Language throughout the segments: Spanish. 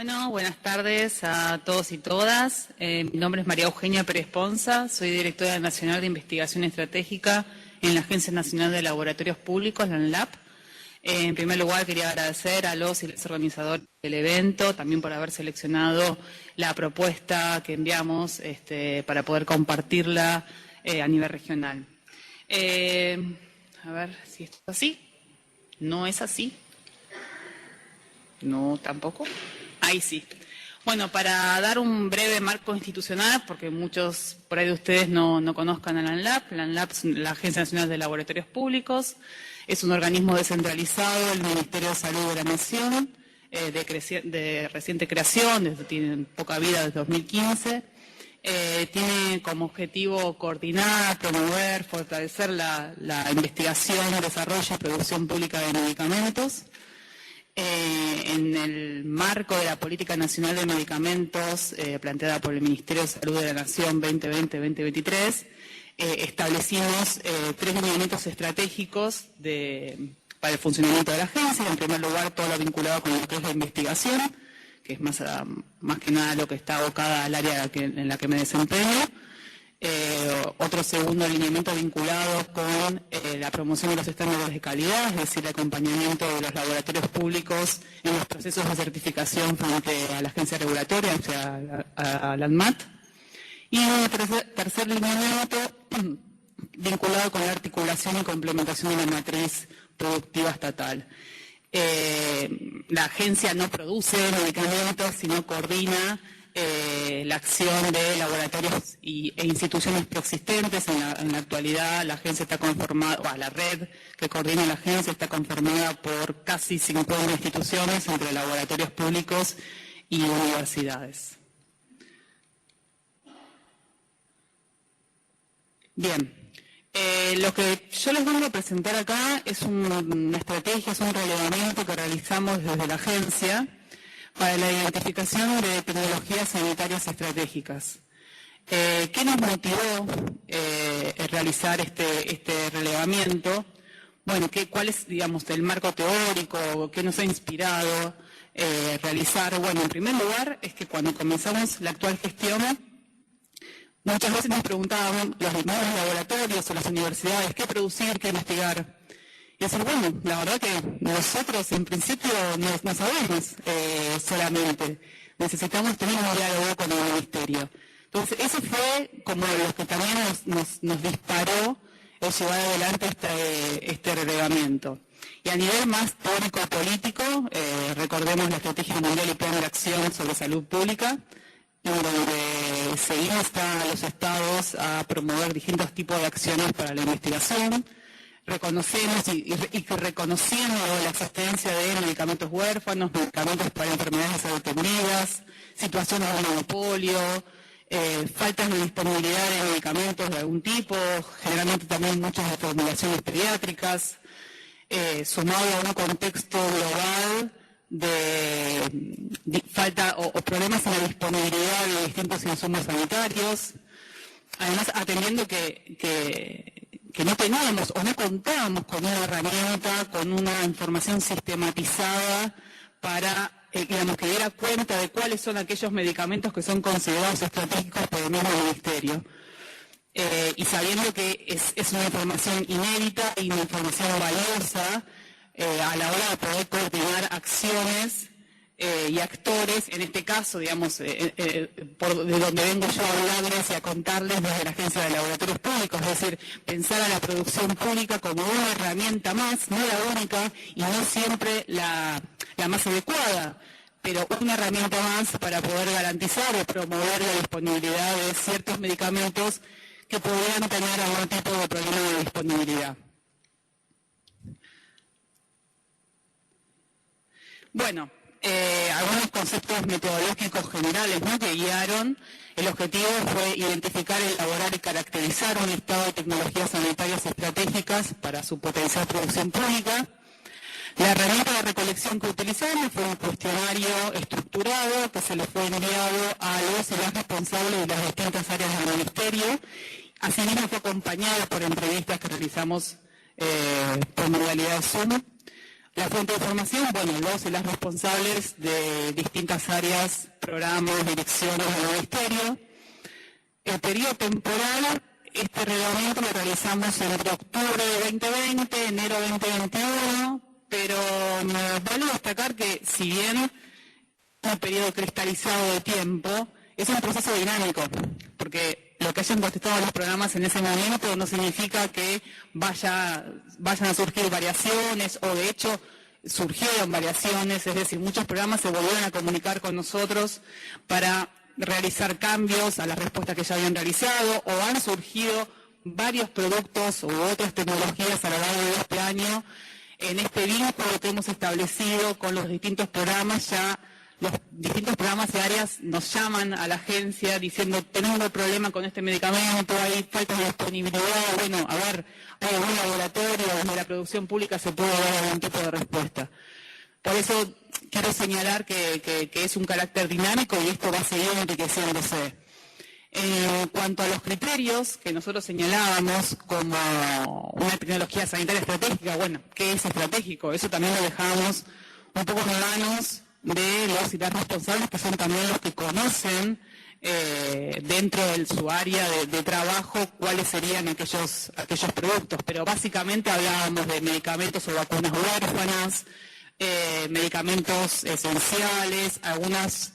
Bueno, buenas tardes a todos y todas. Mi nombre es María Eugenia Pérez Ponza, soy directora nacional de investigación estratégica en la Agencia Nacional de Laboratorios Públicos, la ANLAP. En primer lugar, quería agradecer a los y las organizadores del evento, también por haber seleccionado la propuesta que enviamos para poder compartirla a nivel regional. A ver si esto es así. ¿No es así? No, tampoco. Ahí sí. Bueno, para dar un breve marco institucional, porque muchos por ahí de ustedes no conozcan a la ANLAP. La ANLAP es la Agencia Nacional de Laboratorios Públicos. Es un organismo descentralizado del Ministerio de Salud de la Nación, de reciente creación, tiene poca vida desde 2015. Tiene como objetivo coordinar, promover, fortalecer la investigación, desarrollo y producción pública de medicamentos. En el marco de la Política Nacional de Medicamentos planteada por el Ministerio de Salud de la Nación 2020-2023, establecimos 3 lineamientos estratégicos para el funcionamiento de la agencia. En primer lugar, todo lo vinculado con lo que es la investigación, que es más que nada lo que está abocada al área en la que me desempeño. Otro segundo alineamiento vinculado con la promoción de los estándares de calidad, es decir, el acompañamiento de los laboratorios públicos en los procesos de certificación frente a la agencia regulatoria, o sea, a la ANMAT. Y un tercer lineamiento vinculado con la articulación y complementación de la matriz productiva estatal. La agencia no produce medicamentos, sino coordina la acción de laboratorios e instituciones preexistentes. En la actualidad la agencia está conformada, la red que coordina la agencia está conformada por casi 50 instituciones entre laboratorios públicos y universidades. Bien, lo que yo les vengo a presentar acá es una estrategia, es un relevamiento que realizamos desde la agencia para la identificación de tecnologías sanitarias estratégicas. ¿Qué nos motivó realizar este relevamiento? Bueno, ¿cuál es, digamos, el marco teórico? ¿Qué nos ha inspirado realizar? Bueno, en primer lugar, es que cuando comenzamos la actual gestión, muchas veces nos preguntábamos los mismos laboratorios o las universidades qué producir, qué investigar. Y decir, bueno, la verdad que nosotros en principio no sabemos solamente, necesitamos tener un diálogo con el Ministerio. Entonces, eso fue como lo que también nos disparó el llevar adelante este relevamiento. Y a nivel más teórico-político, recordemos la Estrategia Mundial y Plan de Acción sobre Salud Pública, en donde se insta a los estados a promover distintos tipos de acciones para la investigación. Reconocemos y reconociendo la existencia de medicamentos huérfanos, medicamentos para enfermedades desatendidas, situaciones de monopolio, faltas de disponibilidad de medicamentos de algún tipo, generalmente también muchas de formulaciones pediátricas, sumado a un contexto global de falta o problemas en la disponibilidad de distintos insumos sanitarios, además atendiendo que no teníamos o no contábamos con una herramienta, con una información sistematizada para, digamos, que diera cuenta de cuáles son aquellos medicamentos que son considerados estratégicos por el mismo Ministerio. Y sabiendo que es una información inédita y una información valiosa a la hora de poder coordinar acciones y actores, en este caso, digamos, de donde vengo yo a hablarles y a contarles desde la Agencia de Laboratorios Públicos, es decir, pensar a la producción pública como una herramienta más, no la única y no siempre la más adecuada, pero una herramienta más para poder garantizar o promover la disponibilidad de ciertos medicamentos que podrían tener algún tipo de problema de disponibilidad. Bueno, algunos conceptos metodológicos generales, ¿no?, que guiaron. El objetivo fue identificar, elaborar y caracterizar un listado de tecnologías sanitarias estratégicas para su potencial producción pública. La herramienta de recolección que utilizamos fue un cuestionario estructurado que se le fue enviado a los y las responsables de las distintas áreas del Ministerio. Asimismo fue acompañado por entrevistas que realizamos por modalidad Zoom La fuente de información, bueno, los y las responsables de distintas áreas, programas, direcciones del ministerio. El periodo temporal, este reglamento lo realizamos entre octubre de 2020, enero de 2021, pero nos vale destacar que si bien un periodo cristalizado de tiempo, es un proceso dinámico, porque lo que hayan contestado los programas en ese momento no significa que vayan a surgir variaciones, o de hecho surgieron variaciones, es decir, muchos programas se volvieron a comunicar con nosotros para realizar cambios a las respuestas que ya habían realizado, o han surgido varios productos u otras tecnologías a lo largo de este año. En este vínculo que hemos establecido con los distintos programas, ya los distintos programas y áreas nos llaman a la agencia diciendo, tenemos un problema con este medicamento, hay falta de disponibilidad, bueno, a ver, hay algún laboratorio donde la producción pública se puede dar algún tipo de respuesta. Por eso quiero señalar que es un carácter dinámico y esto va a seguir enriqueciéndose. En cuanto a los criterios que nosotros señalábamos como una tecnología sanitaria estratégica, bueno, ¿qué es estratégico? Eso también lo dejamos un poco en manos de los y las responsables, que son también los que conocen dentro de su área de trabajo cuáles serían aquellos productos. Pero básicamente hablábamos de medicamentos o vacunas huérfanas, medicamentos esenciales, algunas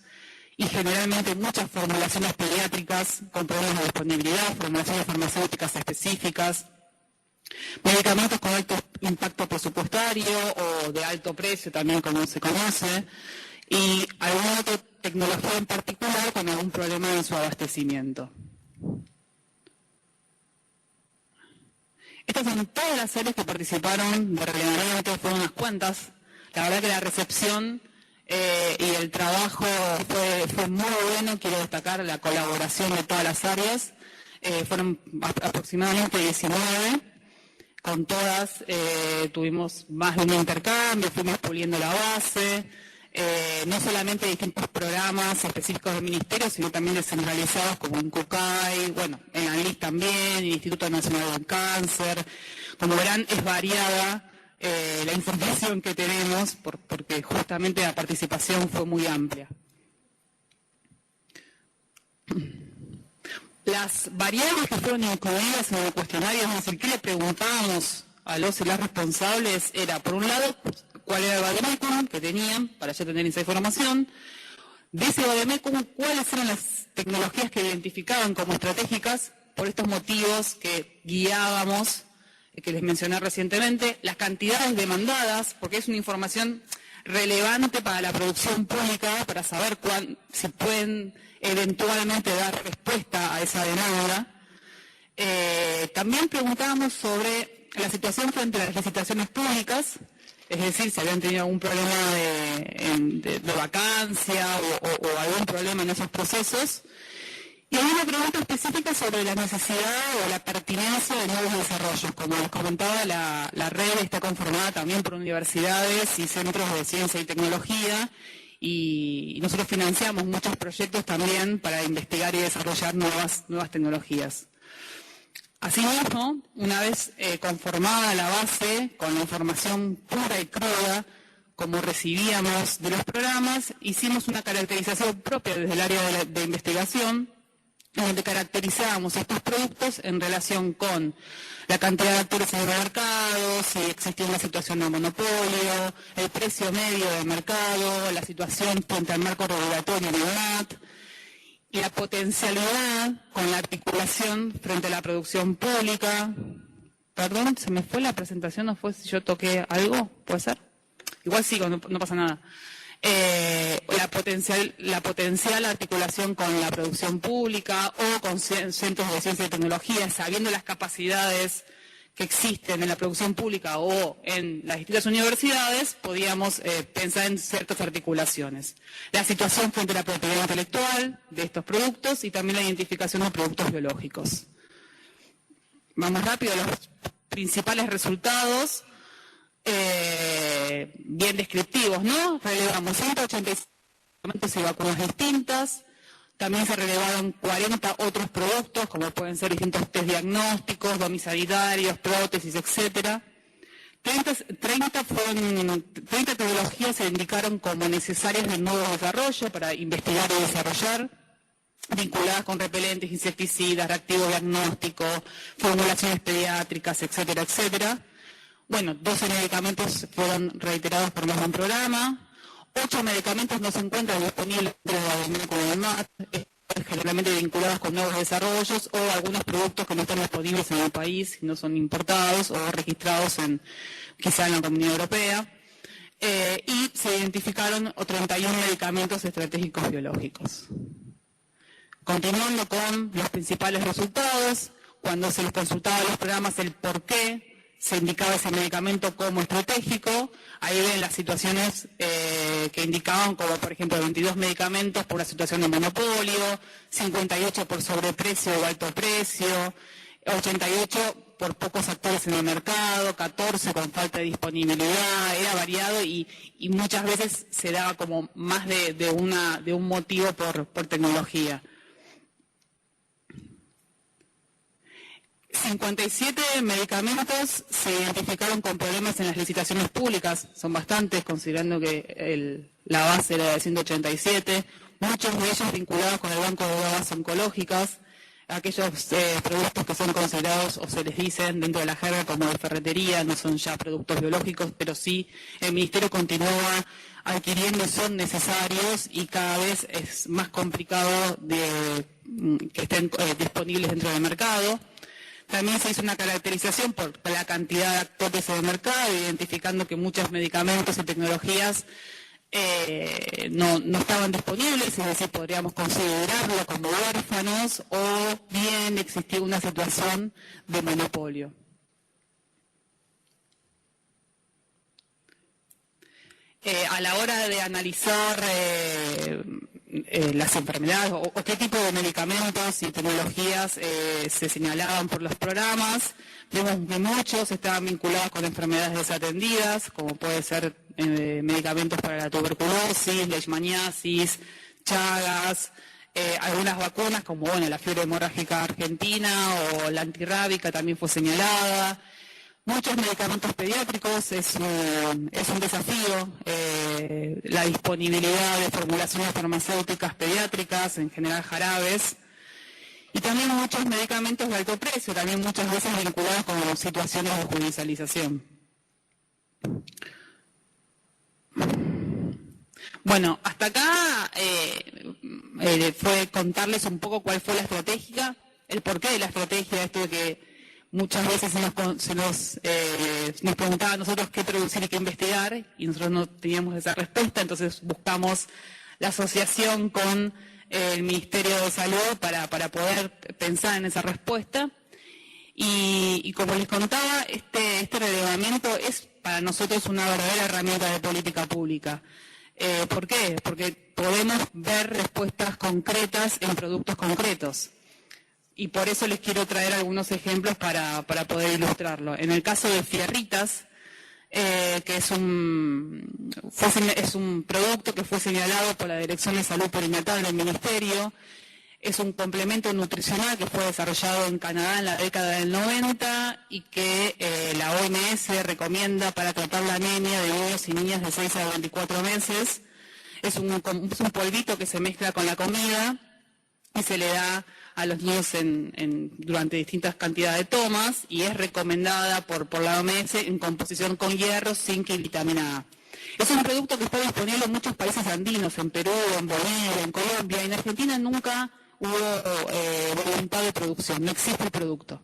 y generalmente muchas formulaciones pediátricas con problemas de disponibilidad, formulaciones farmacéuticas específicas, medicamentos con alto impacto presupuestario o de alto precio también, como se conoce, y alguna otra tecnología en particular con algún problema en su abastecimiento. Estas son todas las áreas que participaron de relevamiento, fueron unas cuantas. La verdad que la recepción y el trabajo fue muy bueno. Quiero destacar la colaboración de todas las áreas. Fueron aproximadamente 19. Con todas tuvimos más de un intercambio, fuimos puliendo la base, no solamente distintos programas específicos del ministerio, sino también descentralizados como en CUCAI, bueno, en ANLIS también, el Instituto Nacional del Cáncer. Como verán, es variada la información que tenemos porque justamente la participación fue muy amplia. Las variables que fueron incluidas en el cuestionario, es decir, ¿qué le preguntábamos a los y las responsables? Era, por un lado, cuál era el vademecum que tenían, para ya tener esa información. De ese vademecum, cuáles eran las tecnologías que identificaban como estratégicas, por estos motivos que guiábamos, que les mencioné recientemente, las cantidades demandadas, porque es una información relevante para la producción pública, para saber si pueden eventualmente dar respuesta a esa demanda. También preguntábamos sobre la situación frente a las licitaciones públicas, es decir, si habían tenido algún problema de vacancia o algún problema en esos procesos. Y hay una pregunta específica sobre la necesidad o la pertinencia de nuevos desarrollos. Como les comentaba, la red está conformada también por universidades y centros de ciencia y tecnología, y nosotros financiamos muchos proyectos también para investigar y desarrollar nuevas tecnologías. Asimismo, una vez conformada la base con la información pura y cruda, como recibíamos de los programas, hicimos una caracterización propia desde el área de investigación, donde caracterizábamos estos productos en relación con la cantidad de actores en el mercado, si existía una situación de monopolio, el precio medio del mercado, la situación frente al marco regulatorio en el NAT, y la potencialidad con la articulación frente a la producción pública. Perdón, se me fue la presentación, ¿no fue si yo toqué algo? ¿Puede ser? Igual sigo, no pasa nada. La potencial articulación con la producción pública o con centros de ciencia y tecnología, sabiendo las capacidades que existen en la producción pública o en las distintas universidades, podíamos pensar en ciertas articulaciones. La situación frente a la propiedad intelectual de estos productos y también la identificación de productos biológicos. Vamos rápido a los principales resultados. Bien descriptivos, ¿no? Relevamos 186 medicamentos y vacunas distintas. También se relevaron 40 otros productos, como pueden ser distintos test diagnósticos, domiciliarios, prótesis, etcétera. 30 tecnologías se indicaron como necesarias en nuevo desarrollo para investigar y desarrollar, vinculadas con repelentes, insecticidas, reactivos diagnósticos, formulaciones pediátricas, etcétera, etcétera. Bueno, 12 medicamentos fueron reiterados por más de un programa, 8 medicamentos no se encuentran disponibles dentro del MAT, generalmente vinculados con nuevos desarrollos o algunos productos que no están disponibles en el país, no son importados o registrados quizá en la Comunidad Europea. Y se identificaron 31 medicamentos estratégicos biológicos. Continuando con los principales resultados, cuando se les consultaba a los programas el por qué se indicaba ese medicamento como estratégico, ahí ven las situaciones que indicaban, como por ejemplo 22 medicamentos por la situación de monopolio, 58 por sobreprecio o alto precio, 88 por pocos actores en el mercado, 14 con falta de disponibilidad, era variado y muchas veces se daba como más de un motivo por tecnología. 57 medicamentos se identificaron con problemas en las licitaciones públicas, son bastantes, considerando que la base era de 187, muchos de ellos vinculados con el Banco de Drogas Oncológicas, aquellos productos que son considerados o se les dicen dentro de la jerga como de ferretería, no son ya productos biológicos, pero sí el Ministerio continúa adquiriendo, son necesarios y cada vez es más complicado que estén disponibles dentro del mercado. También se hizo una caracterización por la cantidad de actores en el mercado, identificando que muchos medicamentos y tecnologías no estaban disponibles, es decir, podríamos considerarlo como huérfanos o bien existía una situación de monopolio. A la hora de analizar las enfermedades o qué tipo de medicamentos y tecnologías se señalaban por los programas, vemos que muchos estaban vinculados con enfermedades desatendidas, como puede ser medicamentos para la tuberculosis, leishmaniasis, Chagas, algunas vacunas como la fiebre hemorrágica argentina o la antirrábica también fue señalada. Muchos medicamentos pediátricos es un desafío, la disponibilidad de formulaciones farmacéuticas pediátricas, en general jarabes, y también muchos medicamentos de alto precio, también muchas veces vinculados con situaciones de judicialización. Bueno, hasta acá fue contarles un poco cuál fue la estrategia, el porqué de la estrategia, esto de que muchas veces nos preguntaban a nosotros qué producir y qué investigar y nosotros no teníamos esa respuesta, entonces buscamos la asociación con el Ministerio de Salud para poder pensar en esa respuesta. Y como les contaba, este relevamiento es para nosotros una verdadera herramienta de política pública. ¿Por qué? Porque podemos ver respuestas concretas en productos concretos. Y por eso les quiero traer algunos ejemplos para poder ilustrarlo. En el caso de Fierritas, que es un producto que fue señalado por la Dirección de Salud Perinatal del Ministerio, es un complemento nutricional que fue desarrollado en Canadá en la década del 90 y que la OMS recomienda para tratar la anemia de niños y niñas de 6 a 24 meses. Es un polvito que se mezcla con la comida y se le da a los niños durante distintas cantidades de tomas y es recomendada por la OMS en composición con hierro, zinc y vitamina A. Es un producto que está disponible en muchos países andinos, en Perú, en Bolivia, en Colombia. En Argentina nunca hubo voluntad de producción, no existe el producto.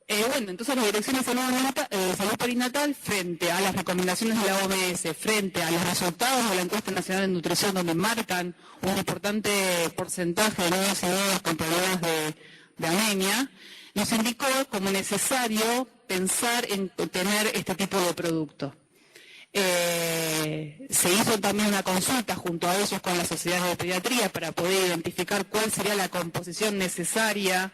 Entonces la Dirección de Salud Perinatal, frente a las recomendaciones de la OMS, frente a los resultados de la encuesta nacional de nutrición, donde marcan un importante porcentaje de niños y niñas con problemas de anemia, nos indicó como necesario pensar en tener este tipo de producto. Se hizo también una consulta junto a ellos con las sociedades de pediatría para poder identificar cuál sería la composición necesaria.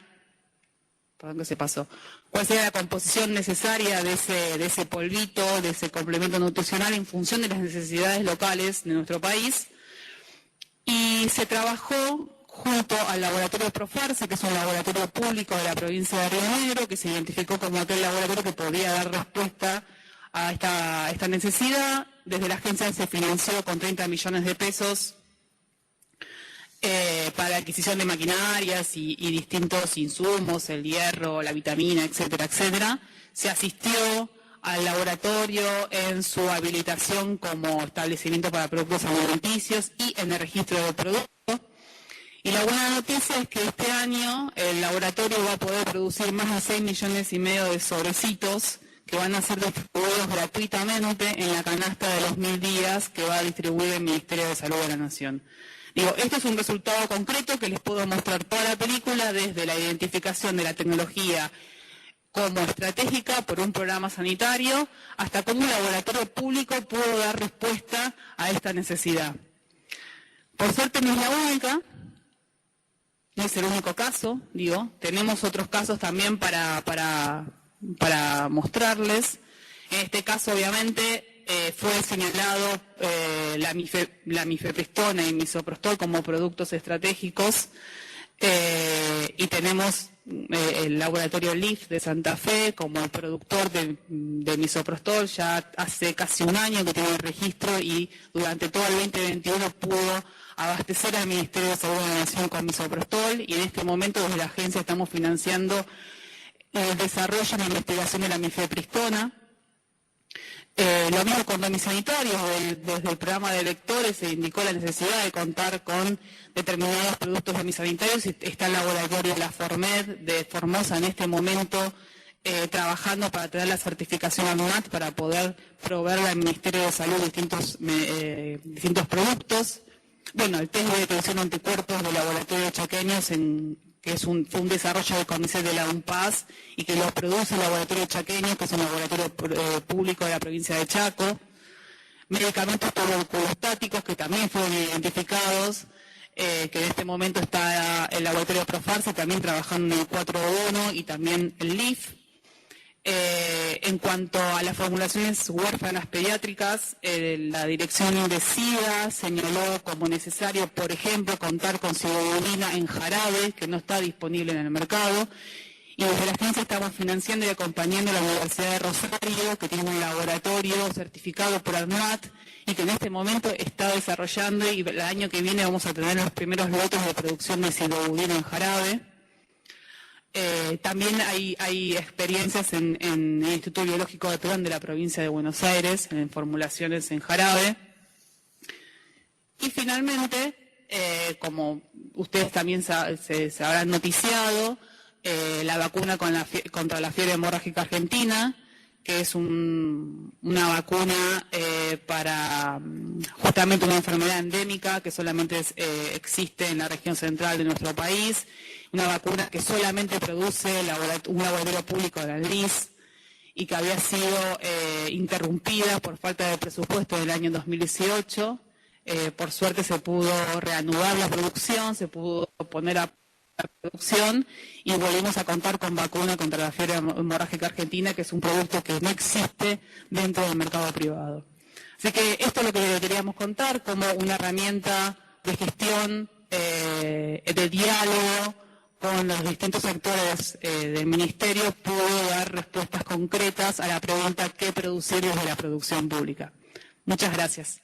Perdón que se pasó. ¿Cuál sería la composición necesaria de ese polvito, de ese complemento nutricional en función de las necesidades locales de nuestro país? Y se trabajó junto al laboratorio Profarse, que es un laboratorio público de la provincia de Río Negro, que se identificó como aquel laboratorio que podría dar respuesta a esta necesidad. Desde la agencia se financió con 30 millones de pesos para la adquisición de maquinarias y distintos insumos, el hierro, la vitamina, etcétera, etcétera. Se asistió al laboratorio en su habilitación como establecimiento para productos alimenticios y en el registro de productos. Y la buena noticia es que este año el laboratorio va a poder producir más de 6,5 millones de sobrecitos que van a ser distribuidos gratuitamente en la canasta de los 1000 días que va a distribuir el Ministerio de Salud de la Nación. Digo, esto es un resultado concreto que les puedo mostrar toda la película, desde la identificación de la tecnología como estratégica por un programa sanitario, hasta cómo un laboratorio público pudo dar respuesta a esta necesidad. Por suerte no es la única, no es el único caso, digo, tenemos otros casos también para mostrarles. En este caso, obviamente, fue señalado la mifepristona y misoprostol como productos estratégicos, y tenemos el laboratorio LIF de Santa Fe como productor de misoprostol. Ya hace casi un año que tiene el registro y durante todo el 2021 pudo abastecer al Ministerio de Salud de la Nación con misoprostol, y en este momento desde la agencia estamos financiando el desarrollo y la investigación de la mifepristona. Lo mismo con domisanitarios. Desde el programa de lectores se indicó la necesidad de contar con determinados productos domisanitarios. Está el laboratorio de la Formed de Formosa en este momento trabajando para tener la certificación ANMAT para poder proveerle al Ministerio de Salud distintos productos. Bueno, el test de detección de anticuerpos del laboratorio chaqueños, que fue un desarrollo del CONICET de la UNPAS y que lo produce el laboratorio chaqueño, que es un laboratorio público de la provincia de Chaco. Medicamentos tuberculostáticos que también fueron identificados, que en este momento está el laboratorio Profarsa también trabajando en el 4.1 y también el LIF. En cuanto a las formulaciones huérfanas pediátricas, la dirección de SIDA señaló como necesario, por ejemplo, contar con sidobulina en jarabe, que no está disponible en el mercado. Y desde la agencia estamos financiando y acompañando a la Universidad de Rosario, que tiene un laboratorio certificado por ANMAT y que en este momento está desarrollando, y el año que viene vamos a tener los primeros lotes de producción de sidobulina en jarabe. También hay experiencias en el Instituto Biológico de Perón de la provincia de Buenos Aires, en formulaciones en jarabe. Y finalmente, como ustedes también se habrán noticiado, la vacuna contra la fiebre hemorrágica argentina, que es una vacuna para justamente una enfermedad endémica que solamente existe en la región central de nuestro país, una vacuna que solamente produce un laboratorio público de la LIS y que había sido interrumpida por falta de presupuesto en el año 2018. Por suerte se pudo reanudar la producción, se pudo poner a producción y volvimos a contar con vacuna contra la fiebre hemorrágica argentina, que es un producto que no existe dentro del mercado privado. Así que esto es lo que queríamos contar, como una herramienta de gestión, de diálogo con los distintos actores del Ministerio, pudo dar respuestas concretas a la pregunta ¿qué producir desde la producción pública? Muchas gracias.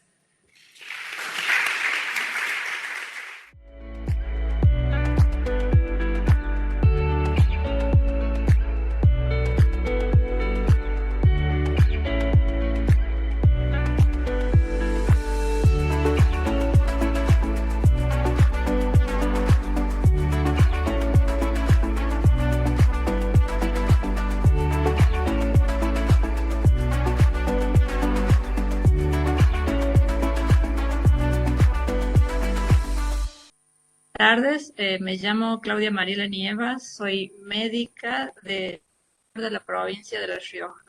Buenas tardes, me llamo Claudia Mariela Nievas, soy médica de la provincia de La Rioja.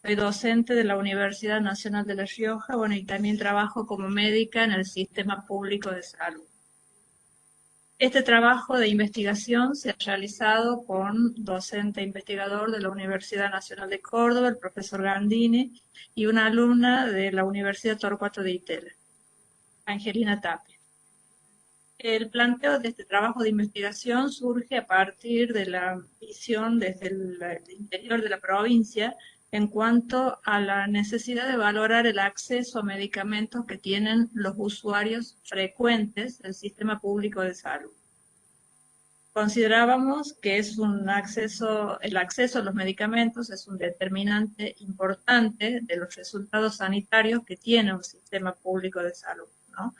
Soy docente de la Universidad Nacional de La Rioja, bueno, y también trabajo como médica en el sistema público de salud. Este trabajo de investigación se ha realizado con docente investigador de la Universidad Nacional de Córdoba, el profesor Gandini, y una alumna de la Universidad Torcuato de Itela, Angelina Tapia. El planteo de este trabajo de investigación surge a partir de la visión desde el interior de la provincia en cuanto a la necesidad de valorar el acceso a medicamentos que tienen los usuarios frecuentes del sistema público de salud. Considerábamos que el acceso a los medicamentos es un determinante importante de los resultados sanitarios que tiene un sistema público de salud, ¿no?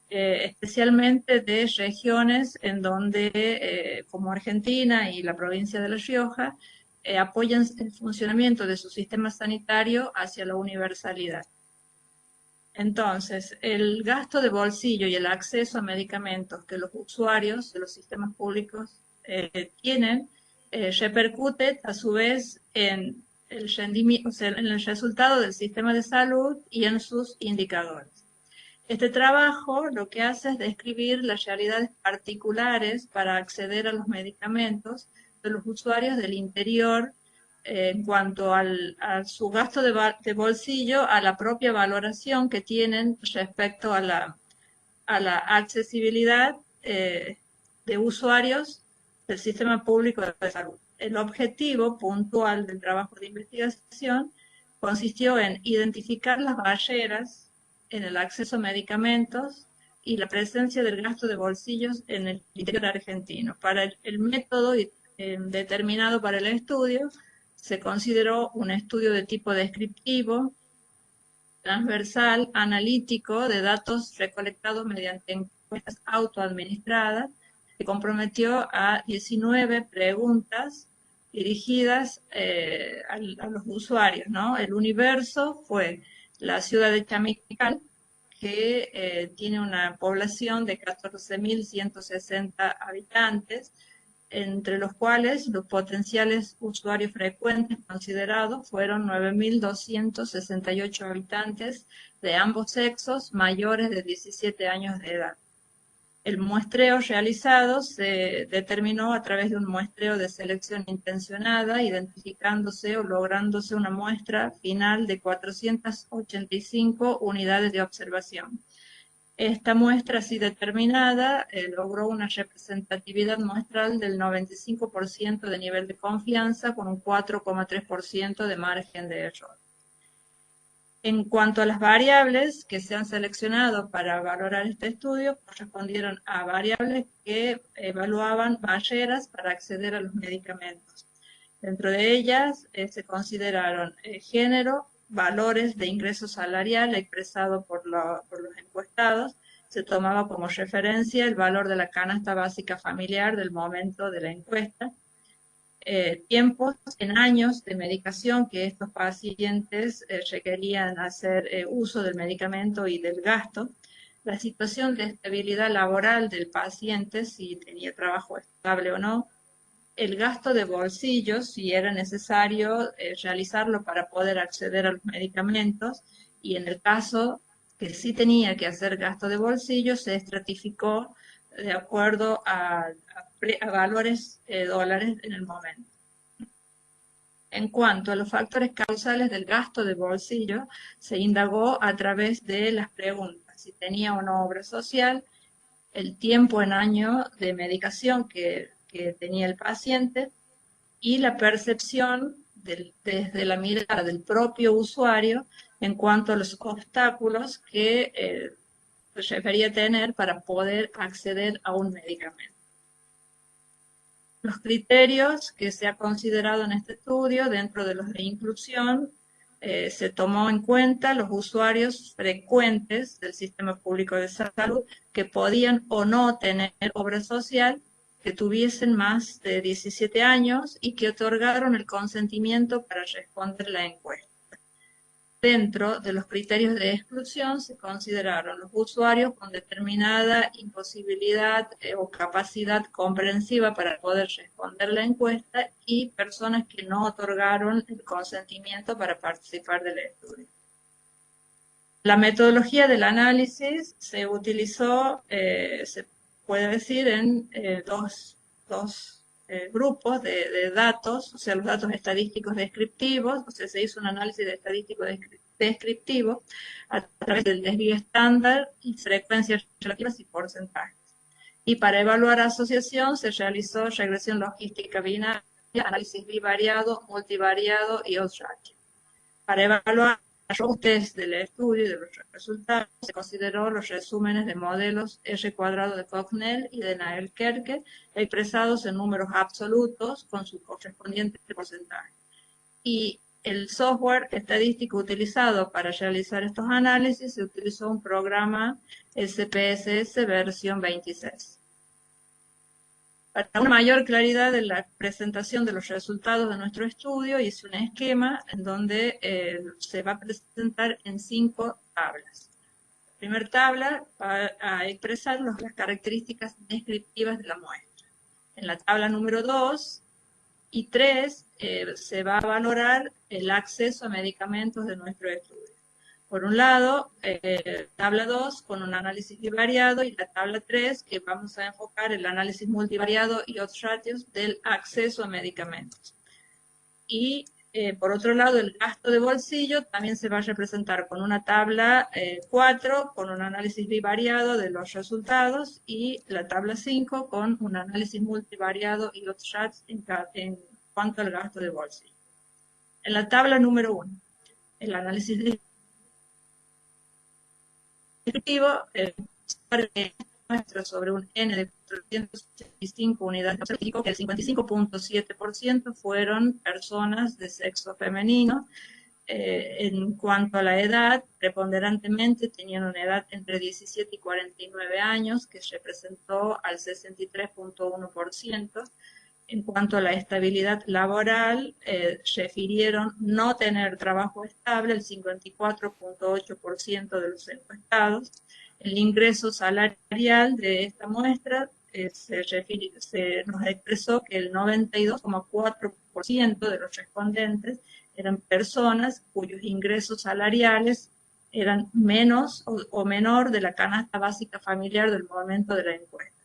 Especialmente de regiones en donde, como Argentina y la provincia de La Rioja, apoyan el funcionamiento de su sistema sanitario hacia la universalidad. Entonces, el gasto de bolsillo y el acceso a medicamentos que los usuarios de los sistemas públicos tienen, repercute a su vez en el rendimiento, o sea, en el resultado del sistema de salud y en sus indicadores. Este trabajo lo que hace es describir las realidades particulares para acceder a los medicamentos de los usuarios del interior en cuanto a su gasto de bolsillo, a la propia valoración que tienen respecto a la accesibilidad de usuarios del sistema público de salud. El objetivo puntual del trabajo de investigación consistió en identificar las barreras en el acceso a medicamentos y la presencia del gasto de bolsillos en el interior argentino. Para el método determinado para el estudio, se consideró un estudio de tipo descriptivo, transversal, analítico, de datos recolectados mediante encuestas autoadministradas, que comprometió a 19 preguntas dirigidas a los usuarios, ¿no? El universo fue la ciudad de Chamical, que tiene una población de 14.160 habitantes, entre los cuales los potenciales usuarios frecuentes considerados fueron 9.268 habitantes de ambos sexos mayores de 17 años de edad. El muestreo realizado se determinó a través de un muestreo de selección intencionada, identificándose o lográndose una muestra final de 485 unidades de observación. Esta muestra así determinada logró una representatividad muestral del 95% de nivel de confianza con un 4,3% de margen de error. En cuanto a las variables que se han seleccionado para valorar este estudio, correspondieron a variables que evaluaban barreras para acceder a los medicamentos. Dentro de ellas se consideraron género, valores de ingreso salarial expresado por los encuestados. Se tomaba como referencia el valor de la canasta básica familiar del momento de la encuesta. Tiempos en años de medicación que estos pacientes requerían hacer uso del medicamento y del gasto. La situación de estabilidad laboral del paciente, si tenía trabajo estable o no. El gasto de bolsillos, si era necesario realizarlo para poder acceder a los medicamentos, y en el caso que sí tenía que hacer gasto de bolsillos, se estratificó de acuerdo a valores dólares en el momento. En cuanto a los factores causales del gasto de bolsillo, se indagó a través de las preguntas: si tenía o no obra social, el tiempo en año de medicación que tenía el paciente y la percepción desde la mirada del propio usuario en cuanto a los obstáculos que refería tener para poder acceder a un medicamento. Los criterios que se ha considerado en este estudio, dentro de los de inclusión, se tomó en cuenta los usuarios frecuentes del sistema público de salud que podían o no tener obra social, que tuviesen más de 17 años y que otorgaron el consentimiento para responder la encuesta. Dentro de los criterios de exclusión se consideraron los usuarios con determinada imposibilidad o capacidad comprensiva para poder responder la encuesta y personas que no otorgaron el consentimiento para participar del estudio. La metodología del análisis se utilizó, se puede decir, en dos grupos de datos, o sea, los datos estadísticos descriptivos, o sea, se hizo un análisis de estadístico descriptivo a través del desvío estándar y frecuencias relativas y porcentajes. Y para evaluar asociación se realizó regresión logística binaria, análisis bivariado, multivariado y odds ratio. Para evaluar los ajustes del estudio y de los resultados, se consideró los resúmenes de modelos R² de Cognell y de Nael-Kerke, expresados en números absolutos con su correspondiente porcentaje. Y el software estadístico utilizado para realizar estos análisis se utilizó un programa SPSS versión 26. Para una mayor claridad de la presentación de los resultados de nuestro estudio, hice un esquema en donde se va a presentar en 5 tablas. La primera tabla va a expresar las características descriptivas de la muestra. En la tabla número 2 y 3 se va a valorar el acceso a medicamentos de nuestro estudio. Por un lado, tabla 2 con un análisis bivariado y la tabla 3 que vamos a enfocar el análisis multivariado y odds ratios del acceso a medicamentos. Y por otro lado, el gasto de bolsillo también se va a representar con una tabla 4 con un análisis bivariado de los resultados y la tabla 5 con un análisis multivariado y odds ratios en cuanto al gasto de bolsillo. En la tabla número 1, el análisis descriptivo muestra sobre un N de 485 unidades, que el 55.7% fueron personas de sexo femenino. En cuanto a la edad, preponderantemente tenían una edad entre 17 y 49 años, que representó al 63.1%. En cuanto a la estabilidad laboral, refirieron no tener trabajo estable el 54.8% de los encuestados. El ingreso salarial de esta muestra nos expresó que el 92.4% de los respondentes eran personas cuyos ingresos salariales eran menos o menor de la canasta básica familiar del momento de la encuesta.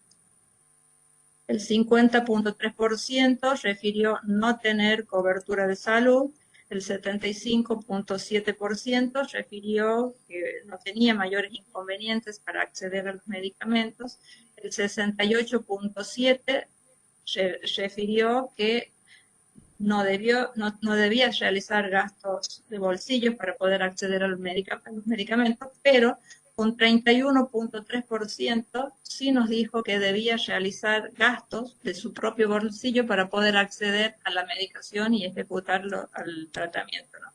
El 50.3% refirió no tener cobertura de salud, el 75.7% refirió que no tenía mayores inconvenientes para acceder a los medicamentos, el 68.7% refirió que no debía realizar gastos de bolsillo para poder acceder a los medicamentos, pero un 31.3% sí nos dijo que debía realizar gastos de su propio bolsillo para poder acceder a la medicación y ejecutarlo al tratamiento, ¿no?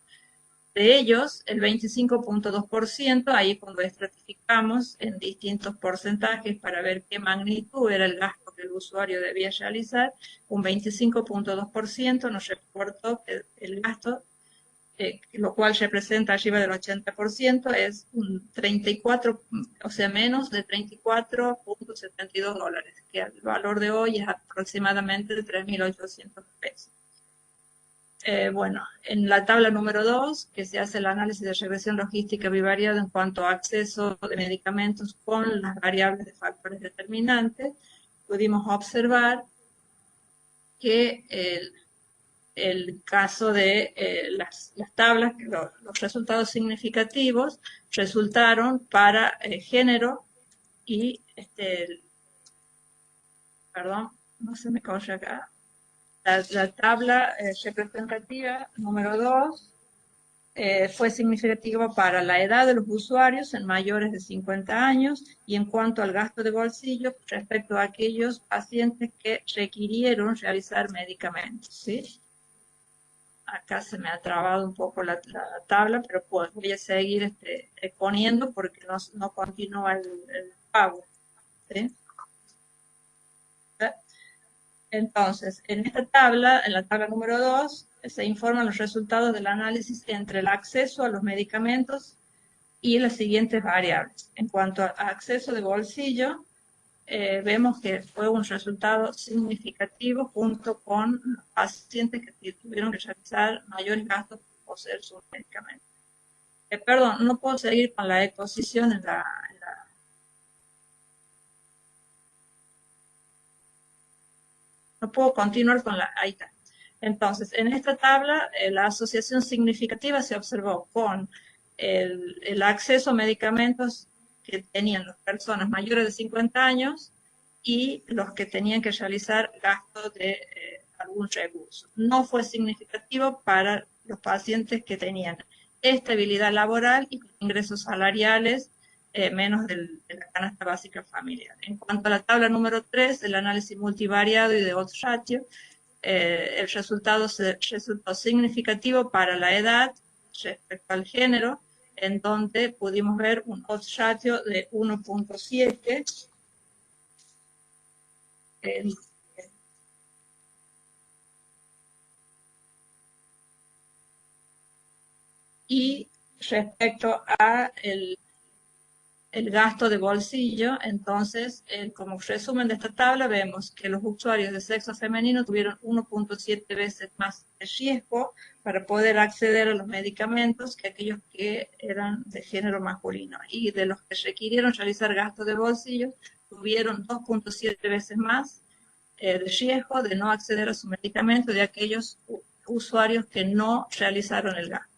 De ellos, el 25.2%, ahí cuando estratificamos en distintos porcentajes para ver qué magnitud era el gasto que el usuario debía realizar, un 25.2% nos reportó que el gasto, lo cual representa arriba del 80%, es un 34, o sea, menos de $34.72, que el valor de hoy es aproximadamente de 3.800 pesos. Bueno, en la tabla número 2, que se hace el análisis de regresión logística bivariada en cuanto a acceso de medicamentos con las variables de factores determinantes, pudimos observar que el caso de las tablas, los resultados significativos resultaron para género y, perdón, no se me corre acá. La tabla representativa número 2 fue significativa para la edad de los usuarios en mayores de 50 años y en cuanto al gasto de bolsillo respecto a aquellos pacientes que requirieron realizar medicamentos, ¿sí? Acá se me ha trabado un poco la tabla, pero pues voy a seguir poniendo porque no continúa el pago, ¿sí? Entonces, en esta tabla, en la tabla número 2, se informan los resultados del análisis entre el acceso a los medicamentos y las siguientes variables. En cuanto a acceso de bolsillo, vemos que fue un resultado significativo junto con los pacientes que tuvieron que realizar mayores gastos por poseer sus medicamentos. Perdón, no puedo seguir con la exposición en la no puedo continuar con la... Ahí está. Entonces, en esta tabla, la asociación significativa se observó con el acceso a medicamentos que tenían las personas mayores de 50 años y los que tenían que realizar gastos de algún recurso. No fue significativo para los pacientes que tenían estabilidad laboral y con ingresos salariales menos de la canasta básica familiar. En cuanto a la tabla número 3, el análisis multivariado y de odds ratio, el resultado resultó significativo para la edad respecto al género, en donde pudimos ver un odds ratio de 1.7, y respecto a el gasto de bolsillo, entonces, como resumen de esta tabla, vemos que los usuarios de sexo femenino tuvieron 1.7 veces más de riesgo para poder acceder a los medicamentos que aquellos que eran de género masculino. Y de los que requirieron realizar gastos de bolsillo, tuvieron 2.7 veces más de riesgo de no acceder a su medicamento de aquellos usuarios que no realizaron el gasto.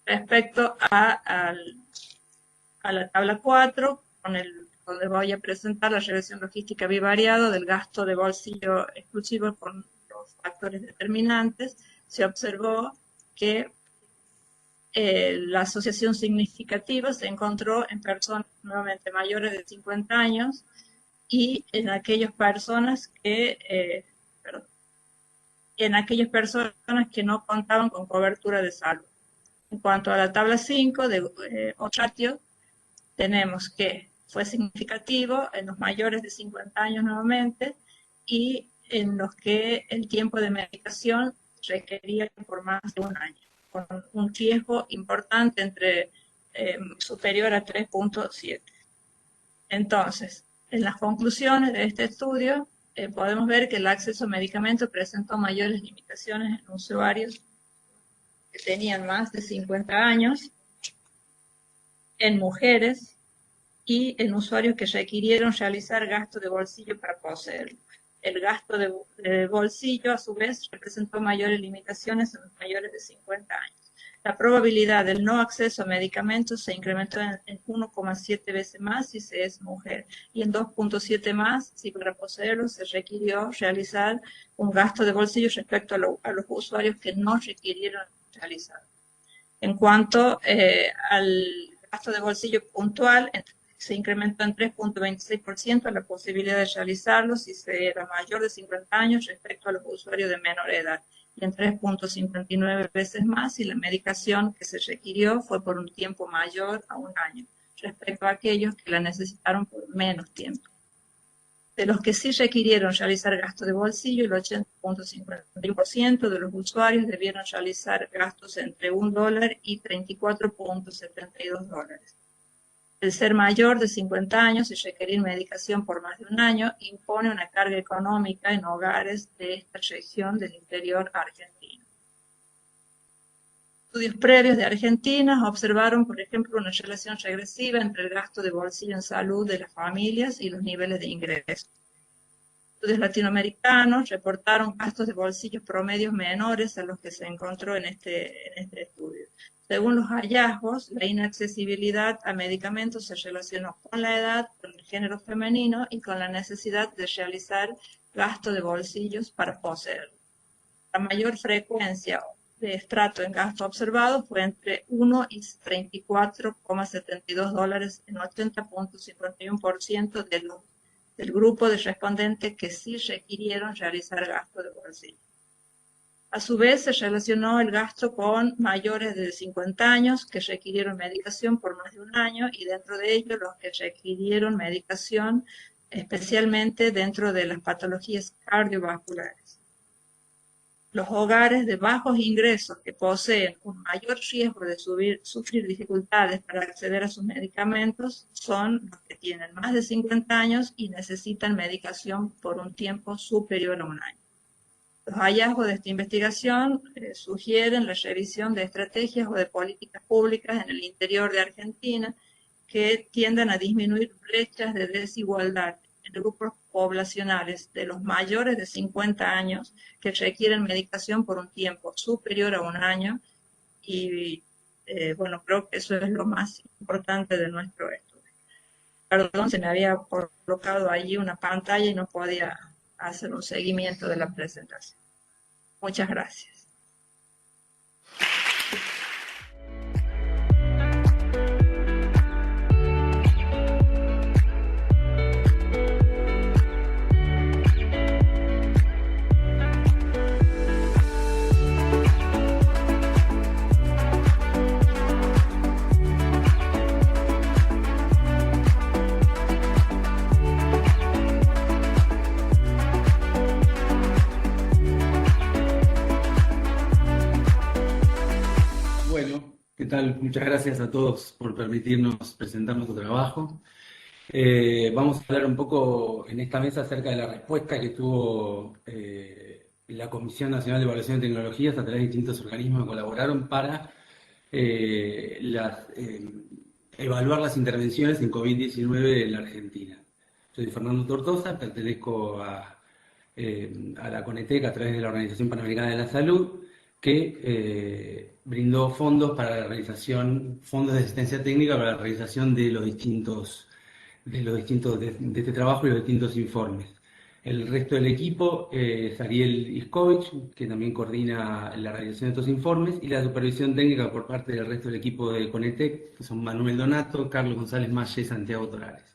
Respecto a la tabla 4, donde voy a presentar la regresión logística bivariada del gasto de bolsillo exclusivo con los factores determinantes, se observó que la asociación significativa se encontró en personas nuevamente mayores de 50 años y en aquellas personas que no contaban con cobertura de salud. En cuanto a la tabla 5 de Otratio, tenemos que fue significativo en los mayores de 50 años nuevamente y en los que el tiempo de medicación requería por más de un año, con un riesgo importante superior a 3.7. Entonces, en las conclusiones de este estudio, podemos ver que el acceso a medicamentos presentó mayores limitaciones en usuarios que tenían más de 50 años, en mujeres y en usuarios que requirieron realizar gasto de bolsillo para poseerlo. El gasto de bolsillo, a su vez, representó mayores limitaciones en los mayores de 50 años. La probabilidad del no acceso a medicamentos se incrementó en 1,7 veces más si se es mujer y en 2,7 más si para poseerlo se requirió realizar un gasto de bolsillo respecto a los usuarios que no requirieron realizar. En cuanto al gasto de bolsillo puntual, se incrementó en 3.26% la posibilidad de realizarlo si se era mayor de 50 años respecto a los usuarios de menor edad, y en 3.59 veces más si la medicación que se requirió fue por un tiempo mayor a un año, respecto a aquellos que la necesitaron por menos tiempo. De los que sí requirieron realizar gasto de bolsillo, el 80.51% de los usuarios debieron realizar gastos entre $1 y $34.72. El ser mayor de 50 años y requerir medicación por más de un año impone una carga económica en hogares de esta región del interior argentino. Estudios previos de Argentina observaron, por ejemplo, una relación regresiva entre el gasto de bolsillo en salud de las familias y los niveles de ingresos. Estudios latinoamericanos reportaron gastos de bolsillo promedios menores a los que se encontró en este estudio. Según los hallazgos, la inaccesibilidad a medicamentos se relacionó con la edad, con el género femenino y con la necesidad de realizar gasto de bolsillos para poseerlo. La mayor frecuencia de estrato en gasto observado fue entre 1 y $34.72 en 80.51% del grupo de respondentes que sí requirieron realizar gasto de bolsillo. A su vez, se relacionó el gasto con mayores de 50 años que requirieron medicación por más de un año y dentro de ellos los que requirieron medicación especialmente dentro de las patologías cardiovasculares. Los hogares de bajos ingresos que poseen un mayor riesgo de sufrir dificultades para acceder a sus medicamentos son los que tienen más de 50 años y necesitan medicación por un tiempo superior a un año. Los hallazgos de esta investigación sugieren la revisión de estrategias o de políticas públicas en el interior de Argentina que tiendan a disminuir brechas de desigualdad en grupos poblacionales de los mayores de 50 años que requieren medicación por un tiempo superior a un año y bueno, creo que eso es lo más importante de nuestro estudio. Perdón, se me había colocado allí una pantalla y no podía hacer un seguimiento de la presentación. Muchas gracias. ¿Qué tal? Muchas gracias a todos por permitirnos presentar nuestro trabajo. Vamos a hablar un poco en esta mesa acerca de la respuesta que tuvo la Comisión Nacional de Evaluación de Tecnologías a través de distintos organismos que colaboraron para evaluar las intervenciones en COVID-19 en la Argentina. Soy Fernando Tortosa, pertenezco a la CONETEC a través de la Organización Panamericana de la Salud, que brindó fondos para la realización, fondos de asistencia técnica para la realización de de este trabajo y los distintos informes. El resto del equipo es Ariel Iskovich, que también coordina la realización de estos informes, y la supervisión técnica por parte del resto del equipo de CONETEC, que son Manuel Donato, Carlos González Malle y Santiago Torales.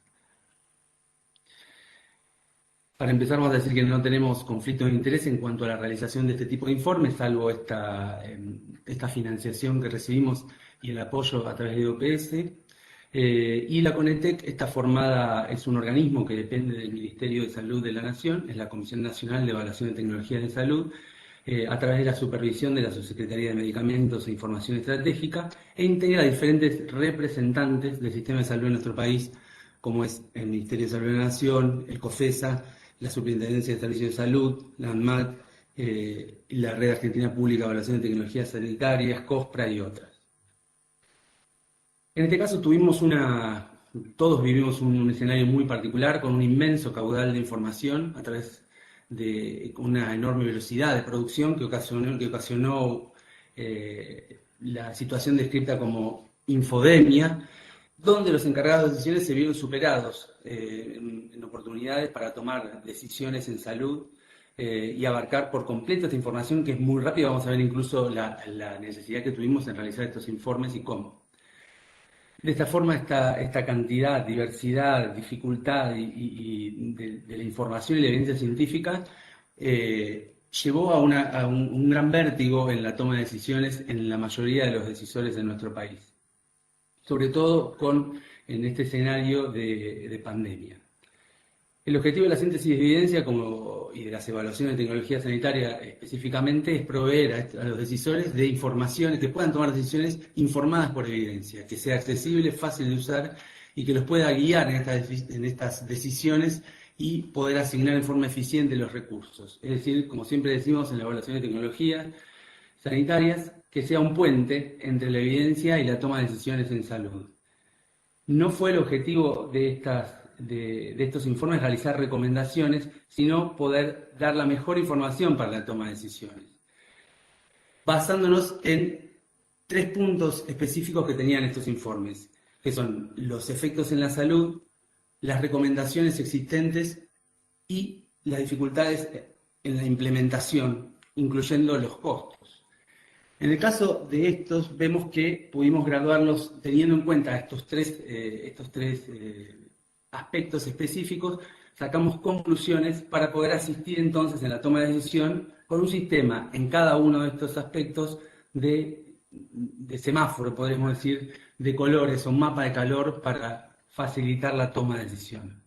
Para empezar, vamos a decir que no tenemos conflictos de interés en cuanto a la realización de este tipo de informes, salvo esta financiación que recibimos y el apoyo a través de OPS. Y la CONETEC está formada, es un organismo que depende del Ministerio de Salud de la Nación, es la Comisión Nacional de Evaluación de Tecnologías de Salud, a través de la supervisión de la Subsecretaría de Medicamentos e Información Estratégica, e integra a diferentes representantes del sistema de salud en nuestro país, como es el Ministerio de Salud de la Nación, el COFESA, la Superintendencia de Servicios de Salud, la ANMAT, la Red Argentina Pública de Evaluación de Tecnologías Sanitarias, COSPRA y otras. En este caso todos vivimos un escenario muy particular con un inmenso caudal de información a través de una enorme velocidad de producción que ocasionó la situación descrita como infodemia, donde los encargados de decisiones se vieron superados en oportunidades para tomar decisiones en salud y abarcar por completo esta información que es muy rápida. Vamos a ver incluso la necesidad que tuvimos en realizar estos informes y cómo. De esta forma, esta cantidad, diversidad, dificultad de la información y la evidencia científica llevó a un gran vértigo en la toma de decisiones en la mayoría de los decisores de nuestro país, sobre todo en este escenario de pandemia. El objetivo de la síntesis de evidencia y de las evaluaciones de tecnología sanitaria específicamente es proveer a los decisores de informaciones que puedan tomar decisiones informadas por evidencia, que sea accesible, fácil de usar y que los pueda guiar en estas decisiones y poder asignar en forma eficiente los recursos. Es decir, como siempre decimos en la evaluación de tecnologías sanitarias, que sea un puente entre la evidencia y la toma de decisiones en salud. No fue el objetivo de estos informes realizar recomendaciones, sino poder dar la mejor información para la toma de decisiones, basándonos en 3 puntos específicos que tenían estos informes, que son los efectos en la salud, las recomendaciones existentes y las dificultades en la implementación, incluyendo los costos. En el caso de estos, vemos que pudimos graduarlos teniendo en cuenta estos tres aspectos específicos, sacamos conclusiones para poder asistir entonces en la toma de decisión con un sistema en cada uno de estos aspectos de semáforo, podríamos decir, de colores o mapa de calor para facilitar la toma de decisión.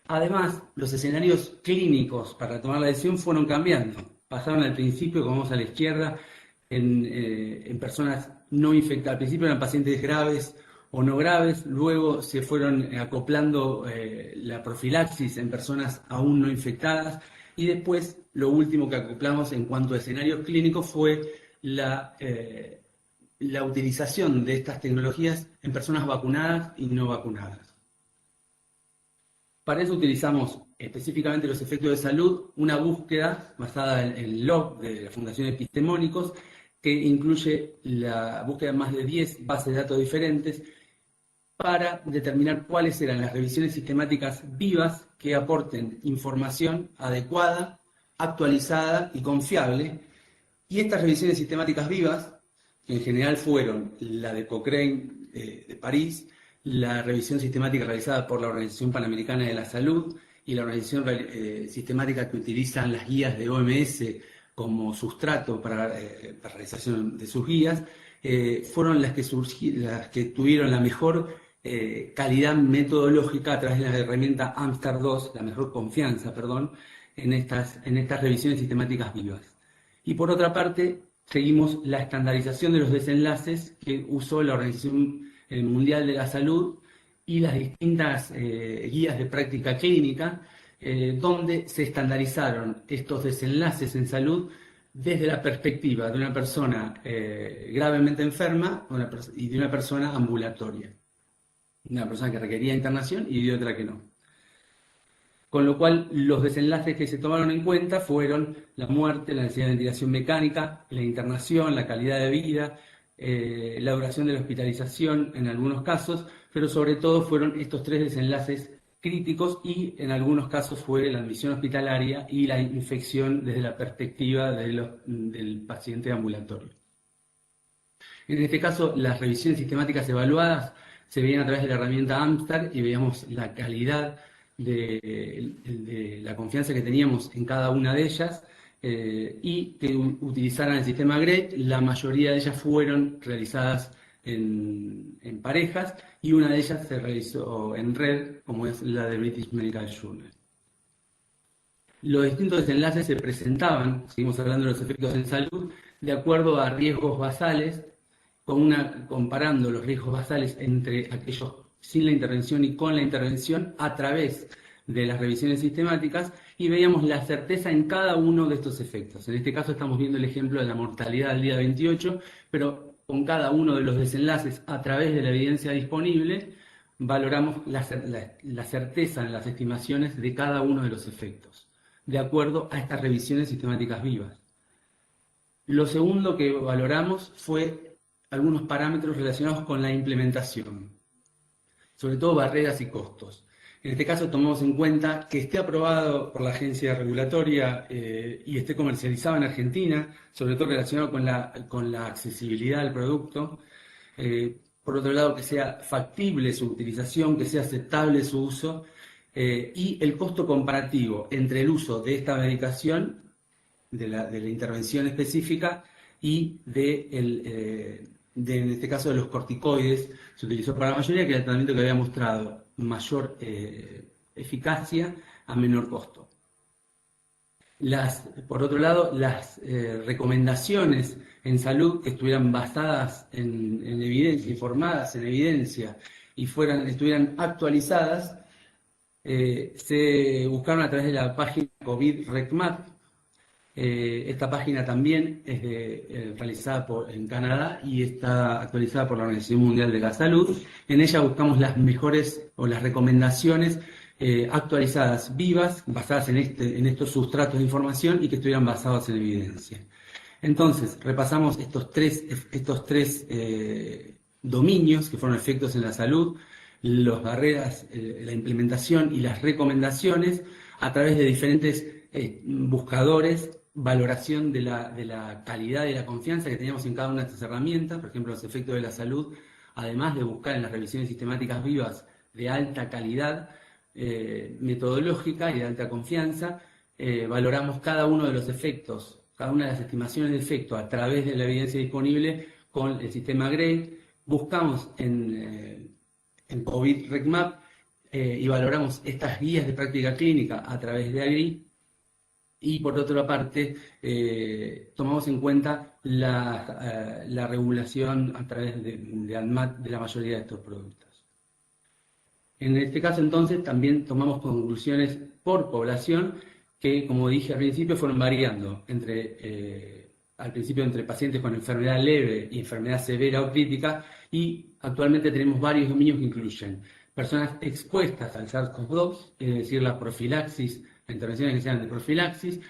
Además, los escenarios clínicos para tomar la decisión fueron cambiando. Pasaron al principio, como vemos a la izquierda, en personas no infectadas. Al principio eran pacientes graves o no graves, luego se fueron acoplando la profilaxis en personas aún no infectadas y después lo último que acoplamos en cuanto a escenarios clínicos fue la utilización de estas tecnologías en personas vacunadas y no vacunadas. Para eso utilizamos específicamente los efectos de salud, una búsqueda basada en el log de la Fundación Epistemónicos, que incluye la búsqueda de más de 10 bases de datos diferentes para determinar cuáles eran las revisiones sistemáticas vivas que aporten información adecuada actualizada y confiable. Y estas revisiones sistemáticas vivas, que en general fueron la de Cochrane de París, la revisión sistemática realizada por la Organización Panamericana de la Salud y la organización sistemática que utilizan las guías de OMS como sustrato para la realización de sus guías, fueron las que tuvieron la mejor calidad metodológica a través de la herramienta AMSTAR2, la mejor confianza, perdón, en estas revisiones sistemáticas vivas. Y por otra parte, seguimos la estandarización de los desenlaces que usó la Organización Mundial de la Salud y las distintas guías de práctica clínica, donde se estandarizaron estos desenlaces en salud desde la perspectiva de una persona gravemente enferma y de una persona ambulatoria. Una persona que requería internación y de otra que no. Con lo cual, los desenlaces que se tomaron en cuenta fueron la muerte, la necesidad de ventilación mecánica, la internación, la calidad de vida, la duración de la hospitalización en algunos casos, pero sobre todo fueron estos tres desenlaces críticos y en algunos casos fue la admisión hospitalaria y la infección desde la perspectiva del paciente ambulatorio. En este caso, las revisiones sistemáticas evaluadas se veían a través de la herramienta AMSTAR y veíamos la calidad de la confianza que teníamos en cada una de ellas y que utilizaran el sistema GRED. La mayoría de ellas fueron realizadas en parejas y una de ellas se realizó en red, como es la de British Medical Journal. Los distintos desenlaces se presentaban, seguimos hablando de los efectos en salud, de acuerdo a riesgos basales, comparando los riesgos basales entre aquellos sin la intervención y con la intervención a través de las revisiones sistemáticas, y veíamos la certeza en cada uno de estos efectos. En este caso estamos viendo el ejemplo de la mortalidad al día 28, pero con cada uno de los desenlaces a través de la evidencia disponible, valoramos la certeza en las estimaciones de cada uno de los efectos, de acuerdo a estas revisiones sistemáticas vivas. Lo segundo que valoramos fue algunos parámetros relacionados con la implementación, sobre todo barreras y costos. En este caso tomamos en cuenta que esté aprobado por la agencia regulatoria y esté comercializado en Argentina, sobre todo relacionado con la accesibilidad del producto. Por otro lado, que sea factible su utilización, que sea aceptable su uso, y el costo comparativo entre el uso de esta medicación, de la intervención específica, y en este caso de los corticoides, se utilizó para la mayoría, que era el tratamiento que había mostrado mayor eficacia a menor costo. Por otro lado, las recomendaciones en salud que estuvieran basadas en evidencia, informadas en evidencia y estuvieran actualizadas, se buscaron a través de la página COVID-RECMAP. Esta página también es realizada en Canadá y está actualizada por la Organización Mundial de la Salud. En ella buscamos las mejores o las recomendaciones actualizadas, vivas, basadas en estos sustratos de información y que estuvieran basados en evidencia. Entonces, repasamos estos tres dominios que fueron efectos en la salud, las barreras, la implementación y las recomendaciones a través de diferentes buscadores, valoración de la calidad y la confianza que teníamos en cada una de estas herramientas, por ejemplo, los efectos de la salud, además de buscar en las revisiones sistemáticas vivas de alta calidad metodológica y de alta confianza, valoramos cada uno de los efectos, cada una de las estimaciones de efecto a través de la evidencia disponible con el sistema GRED, buscamos en COVID-RECMAP y valoramos estas guías de práctica clínica a través de AGRI. Y por otra parte, tomamos en cuenta la regulación a través de ANMAT de la mayoría de estos productos. En este caso, entonces, también tomamos conclusiones por población que, como dije al principio, fueron variando al principio entre pacientes con enfermedad leve y enfermedad severa o crítica, y actualmente tenemos varios dominios que incluyen personas expuestas al SARS-CoV-2, es decir, la profilaxis, intervenciones que sean de profilaxis,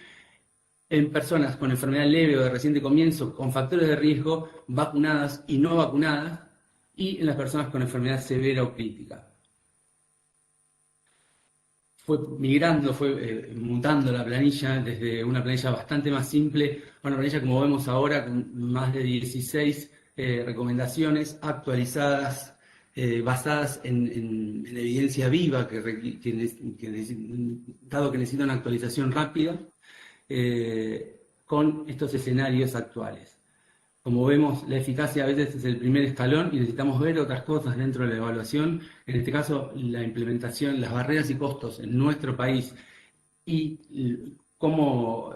en personas con enfermedad leve o de reciente comienzo, con factores de riesgo, vacunadas y no vacunadas, y en las personas con enfermedad severa o crítica. fue migrando, fue mutando la planilla desde una planilla bastante más simple a una planilla como vemos ahora con más de 16 recomendaciones actualizadas, basadas en evidencia viva, dado que necesita una actualización rápida, con estos escenarios actuales. Como vemos, la eficacia a veces es el primer escalón y necesitamos ver otras cosas dentro de la evaluación. En este caso, la implementación, las barreras y costos en nuestro país y cómo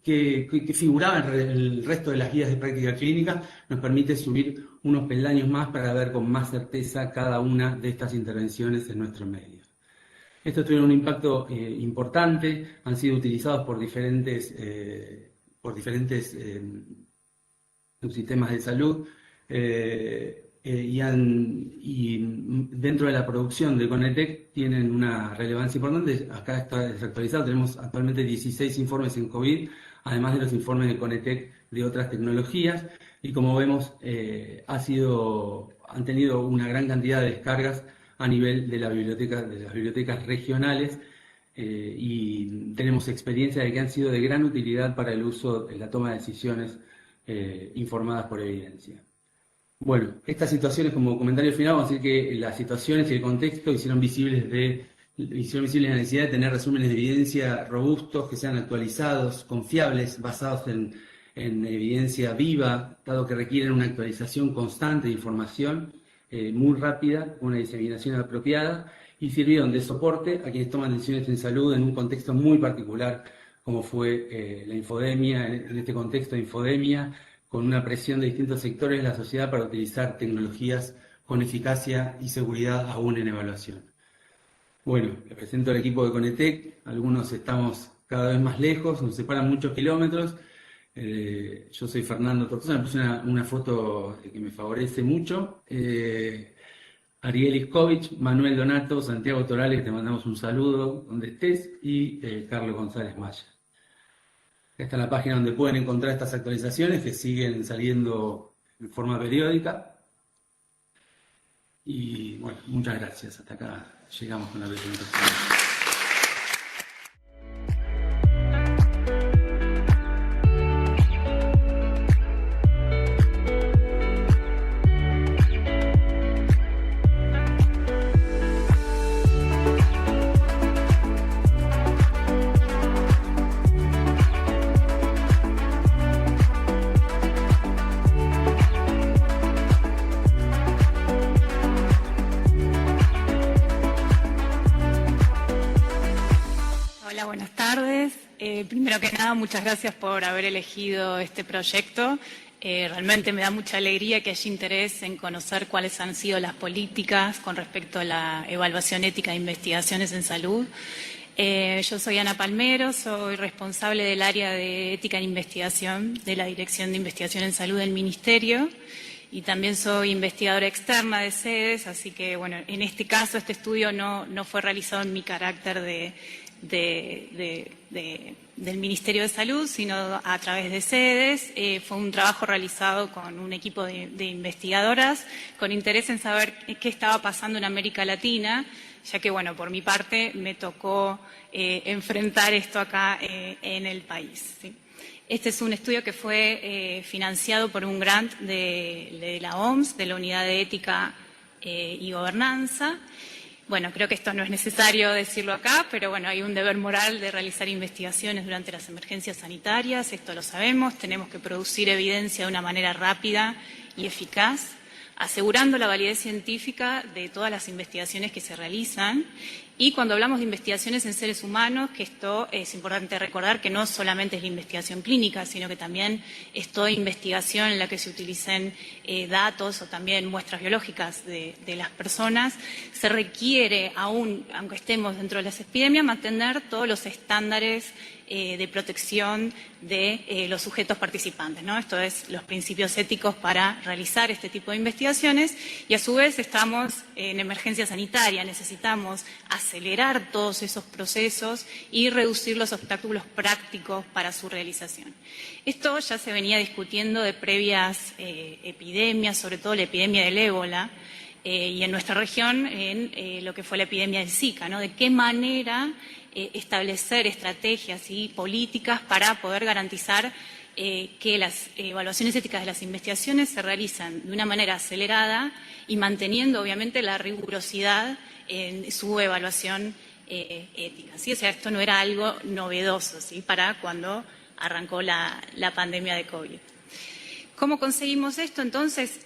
que figuraba en el resto de las guías de práctica clínica nos permite subir unos peldaños más para ver con más certeza cada una de estas intervenciones en nuestro medio. Estos tuvieron un impacto importante, han sido utilizados por diferentes sistemas de salud y dentro de la producción de Conetec tienen una relevancia importante. Acá está desactualizado, tenemos actualmente 16 informes en COVID, además de los informes de Conetec de otras tecnologías, y como vemos han tenido una gran cantidad de descargas a nivel de las bibliotecas regionales, y tenemos experiencia de que han sido de gran utilidad para el uso en la toma de decisiones informadas por evidencia. Bueno, estas situaciones, como comentario final, vamos a decir que las situaciones y el contexto hicieron visible la necesidad de tener resúmenes de evidencia robustos, que sean actualizados, confiables, basados en evidencia viva, dado que requieren una actualización constante de información muy rápida, una diseminación apropiada, y sirvieron de soporte a quienes toman decisiones en salud en un contexto muy particular, como fue la infodemia, en este contexto de infodemia, con una presión de distintos sectores de la sociedad para utilizar tecnologías con eficacia y seguridad aún en evaluación. Bueno, les presento al equipo de Conetec, algunos estamos cada vez más lejos, nos separan muchos kilómetros. Yo soy Fernando Tortosa, me puse una foto que me favorece mucho. Ariel Iskovich, Manuel Donato, Santiago Torales, te mandamos un saludo donde estés, y Carlos González Maya. Esta es la página donde pueden encontrar estas actualizaciones que siguen saliendo en forma periódica. Y bueno, muchas gracias. Hasta acá llegamos con la presentación. Hola, buenas tardes. Primero que nada, muchas gracias por haber elegido este proyecto. Realmente me da mucha alegría que haya interés en conocer cuáles han sido las políticas con respecto a la evaluación ética de investigaciones en salud. Yo soy Ana Palmero, soy responsable del área de ética en investigación de la Dirección de Investigación en Salud del Ministerio, y también soy investigadora externa de SEDES, así que, bueno, en este caso, este estudio no fue realizado en mi carácter del Ministerio de Salud, sino a través de SEDES. Fue un trabajo realizado con un equipo de investigadoras con interés en saber qué estaba pasando en América Latina, ya que, bueno, por mi parte me tocó enfrentar esto acá en el país, ¿sí? Este es un estudio que fue financiado por un grant de la OMS, de la Unidad de Ética y Gobernanza. Bueno, creo que esto no es necesario decirlo acá, pero bueno, hay un deber moral de realizar investigaciones durante las emergencias sanitarias, esto lo sabemos, tenemos que producir evidencia de una manera rápida y eficaz, asegurando la validez científica de todas las investigaciones que se realizan. Y cuando hablamos de investigaciones en seres humanos, que esto es importante recordar que no solamente es la investigación clínica, sino que también es toda investigación en la que se utilicen datos o también muestras biológicas de las personas, se requiere, aunque estemos dentro de las epidemias, mantener todos los estándares de protección de los sujetos participantes, ¿no? Esto es, los principios éticos para realizar este tipo de investigaciones, y a su vez estamos en emergencia sanitaria, necesitamos acelerar todos esos procesos y reducir los obstáculos prácticos para su realización. Esto ya se venía discutiendo de previas epidemias, sobre todo la epidemia del ébola, y en nuestra región en lo que fue la epidemia del Zika, ¿no? De qué manera establecer estrategias y políticas para poder garantizar que las evaluaciones éticas de las investigaciones se realizan de una manera acelerada y manteniendo obviamente la rigurosidad en su evaluación ética, ¿sí? O sea, esto no era algo novedoso, ¿sí? Para cuando arrancó la pandemia de COVID. ¿Cómo conseguimos esto? Entonces,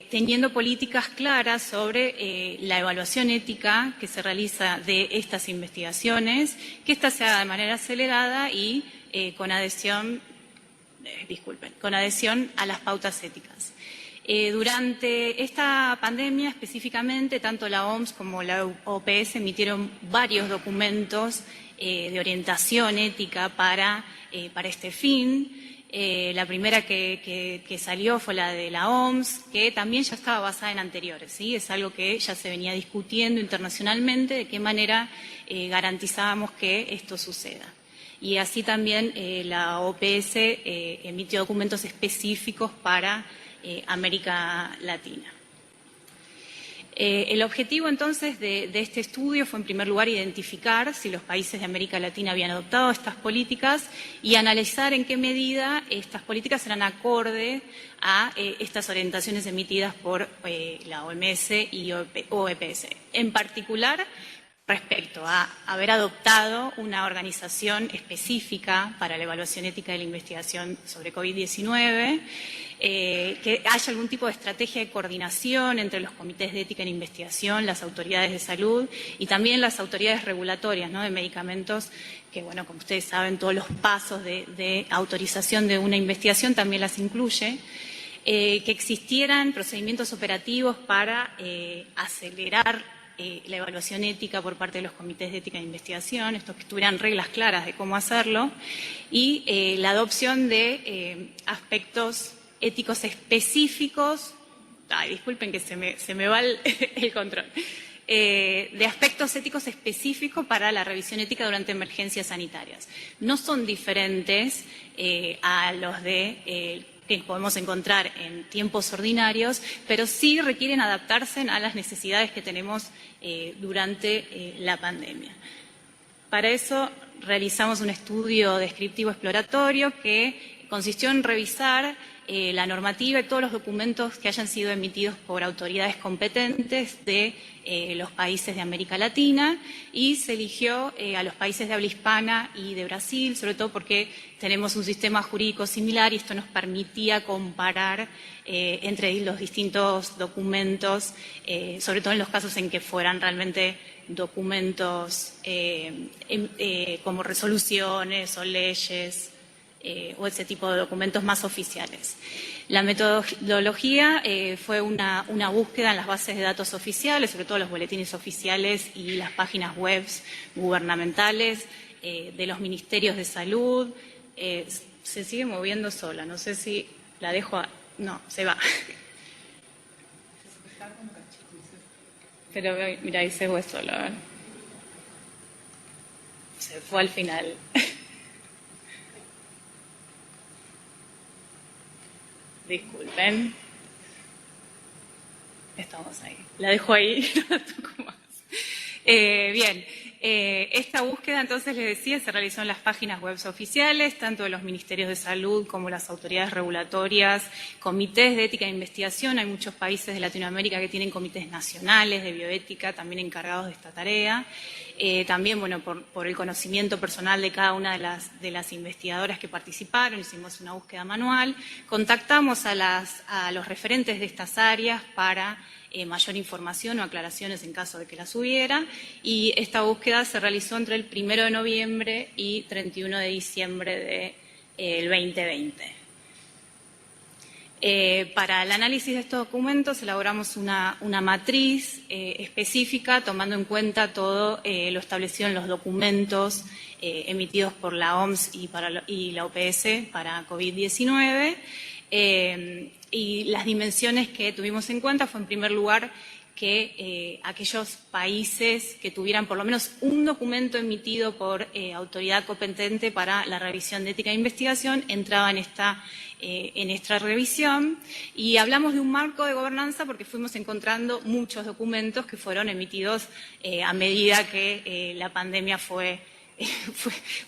teniendo políticas claras sobre la evaluación ética que se realiza de estas investigaciones, que ésta se haga de manera acelerada y con adhesión a las pautas éticas. Durante esta pandemia específicamente, tanto la OMS como la OPS emitieron varios documentos de orientación ética para este fin. La primera que salió fue la de la OMS, que también ya estaba basada en anteriores, ¿sí? Es algo que ya se venía discutiendo internacionalmente, de qué manera garantizábamos que esto suceda. Y así también la OPS emitió documentos específicos para América Latina. El objetivo entonces de este estudio fue en primer lugar identificar si los países de América Latina habían adoptado estas políticas y analizar en qué medida estas políticas eran acorde a estas orientaciones emitidas por la OMS y OEPS. En particular, respecto a haber adoptado una organización específica para la evaluación ética de la investigación sobre COVID-19, que haya algún tipo de estrategia de coordinación entre los comités de ética en investigación, las autoridades de salud y también las autoridades regulatorias, ¿no? De medicamentos, que bueno, como ustedes saben, todos los pasos de autorización de una investigación también las incluye. Que existieran procedimientos operativos para acelerar la evaluación ética por parte de los comités de ética de investigación, estos que tuvieran reglas claras de cómo hacerlo, y la adopción de aspectos éticos específicos, disculpen que se me va el control, de aspectos éticos específicos para la revisión ética durante emergencias sanitarias. No son diferentes a los de que podemos encontrar en tiempos ordinarios, pero sí requieren adaptarse a las necesidades que tenemos durante la pandemia. Para eso realizamos un estudio descriptivo exploratorio que consistió en revisar la normativa y todos los documentos que hayan sido emitidos por autoridades competentes de los países de América Latina, y se eligió a los países de habla hispana y de Brasil, sobre todo porque tenemos un sistema jurídico similar y esto nos permitía comparar entre los distintos documentos, sobre todo en los casos en que fueran realmente documentos como resoluciones o leyes, o ese tipo de documentos más oficiales. La metodología fue una búsqueda en las bases de datos oficiales, sobre todo los boletines oficiales y las páginas web gubernamentales de los ministerios de salud. Se sigue moviendo sola, no sé si la dejo... No, se va. Pero mira, ahí se fue sola. Se fue al final. Disculpen. Estamos ahí. La dejo ahí, no la toco más. Bien, esta búsqueda, entonces, les decía, se realizó en las páginas web oficiales, tanto de los ministerios de salud como las autoridades regulatorias, comités de ética e investigación. Hay muchos países de Latinoamérica que tienen comités nacionales de bioética también encargados de esta tarea. También, bueno, por el conocimiento personal de cada una de las investigadoras que participaron, hicimos una búsqueda manual, contactamos a los referentes de estas áreas para mayor información o aclaraciones en caso de que las hubiera, y esta búsqueda se realizó entre el 1 de noviembre y 31 de diciembre del 2020. Para el análisis de estos documentos elaboramos una matriz específica tomando en cuenta todo lo establecido en los documentos emitidos por la OMS y la OPS para COVID-19. Y las dimensiones que tuvimos en cuenta fue, en primer lugar, que aquellos países que tuvieran por lo menos un documento emitido por autoridad competente para la revisión de ética de investigación entraba en esta revisión. Y hablamos de un marco de gobernanza porque fuimos encontrando muchos documentos que fueron emitidos a medida que la pandemia fue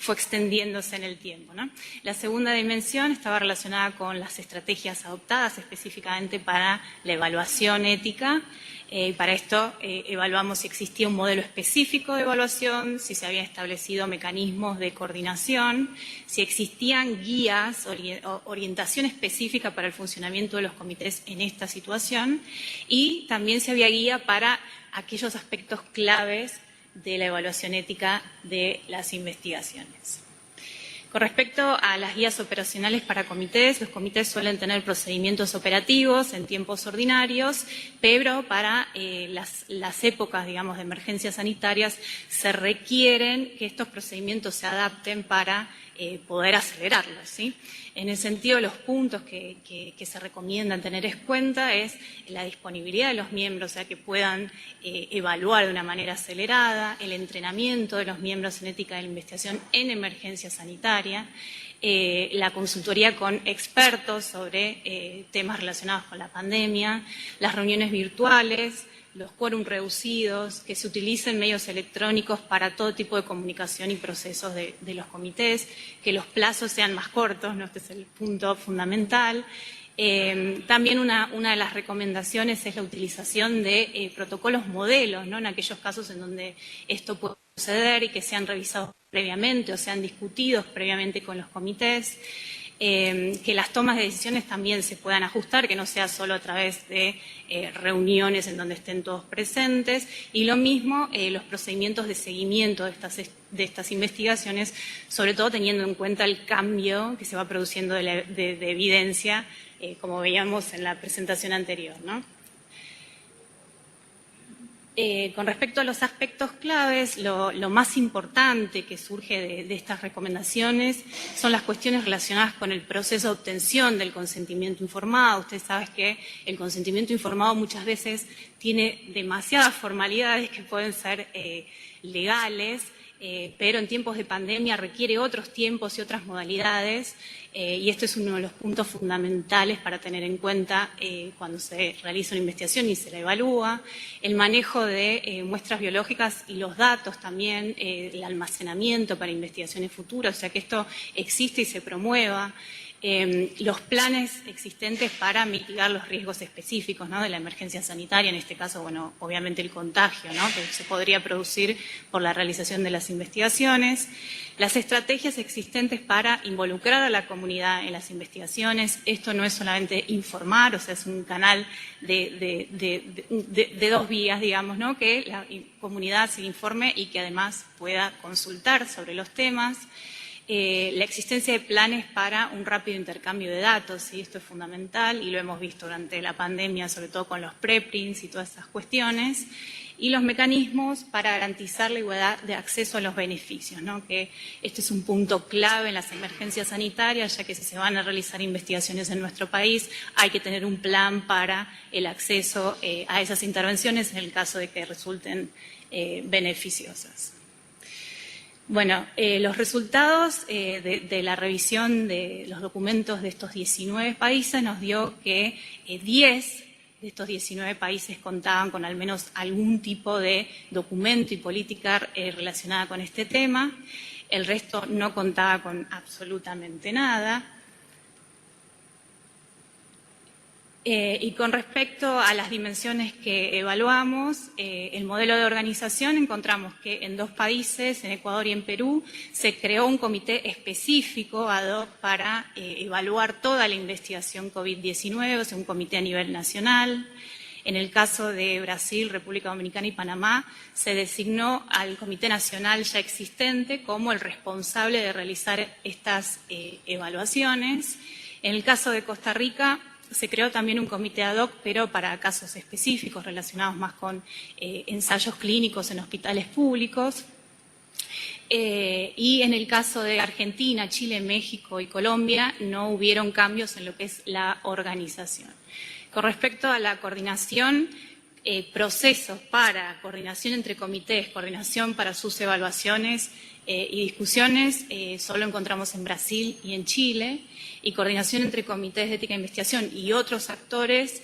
extendiéndose en el tiempo, ¿no? La segunda dimensión estaba relacionada con las estrategias adoptadas específicamente para la evaluación ética. Para esto evaluamos si existía un modelo específico de evaluación, si se habían establecido mecanismos de coordinación, si existían guías o orientación específica para el funcionamiento de los comités en esta situación, y también si había guía para aquellos aspectos claves de la evaluación ética de las investigaciones. Con respecto a las guías operacionales para comités, los comités suelen tener procedimientos operativos en tiempos ordinarios, pero para las épocas, digamos, de emergencias sanitarias se requieren que estos procedimientos se adapten para poder acelerarlos, ¿sí? En ese sentido, los puntos que se recomiendan tener en cuenta es la disponibilidad de los miembros, o sea, que puedan evaluar de una manera acelerada, el entrenamiento de los miembros en ética de la investigación en emergencia sanitaria, la consultoría con expertos sobre temas relacionados con la pandemia, las reuniones virtuales, los quórum reducidos, que se utilicen medios electrónicos para todo tipo de comunicación y procesos de los comités, que los plazos sean más cortos, ¿no? Este es el punto fundamental. También una de las recomendaciones es la utilización de protocolos modelos, ¿no? En aquellos casos en donde esto puede suceder y que sean revisados previamente o sean discutidos previamente con los comités. Que las tomas de decisiones también se puedan ajustar, que no sea solo a través de reuniones en donde estén todos presentes, y lo mismo los procedimientos de seguimiento de estas investigaciones, sobre todo teniendo en cuenta el cambio que se va produciendo de evidencia, como veíamos en la presentación anterior, ¿no? Con respecto a los aspectos claves, lo más importante que surge de estas recomendaciones son las cuestiones relacionadas con el proceso de obtención del consentimiento informado. Usted sabe que el consentimiento informado muchas veces tiene demasiadas formalidades que pueden ser legales, pero en tiempos de pandemia requiere otros tiempos y otras modalidades, y este es uno de los puntos fundamentales para tener en cuenta cuando se realiza una investigación y se la evalúa. El manejo de muestras biológicas y los datos también, el almacenamiento para investigaciones futuras, o sea que esto existe y se promueva. Los planes existentes para mitigar los riesgos específicos, ¿no? De la emergencia sanitaria, en este caso, bueno, obviamente el contagio, ¿no? Que se podría producir por la realización de las investigaciones. Las estrategias existentes para involucrar a la comunidad en las investigaciones. Esto no es solamente informar, o sea, es un canal de dos vías, digamos, ¿no? Que la comunidad se informe y que además pueda consultar sobre los temas. La existencia de planes para un rápido intercambio de datos, ¿sí? Esto es fundamental y lo hemos visto durante la pandemia, sobre todo con los preprints y todas esas cuestiones. Y los mecanismos para garantizar la igualdad de acceso a los beneficios, ¿no? Que este es un punto clave en las emergencias sanitarias, ya que si se van a realizar investigaciones en nuestro país, hay que tener un plan para el acceso a esas intervenciones en el caso de que resulten beneficiosas. Bueno, los resultados de la revisión de los documentos de estos 19 países nos dio que 10 de estos 19 países contaban con al menos algún tipo de documento y política relacionada con este tema. El resto no contaba con absolutamente nada. Y con respecto a las dimensiones que evaluamos, el modelo de organización, encontramos que en 2 países, en Ecuador y en Perú, se creó un comité específico ad hoc para evaluar toda la investigación COVID-19, o sea, un comité a nivel nacional. En el caso de Brasil, República Dominicana y Panamá, se designó al Comité Nacional ya existente como el responsable de realizar estas evaluaciones. En el caso de Costa Rica, se creó también un comité ad hoc, pero para casos específicos relacionados más con ensayos clínicos en hospitales públicos. Y en el caso de Argentina, Chile, México y Colombia, no hubieron cambios en lo que es la organización. Con respecto a la coordinación, procesos para coordinación entre comités, coordinación para sus evaluaciones y discusiones, solo encontramos en Brasil y en Chile, y coordinación entre comités de ética e investigación y otros actores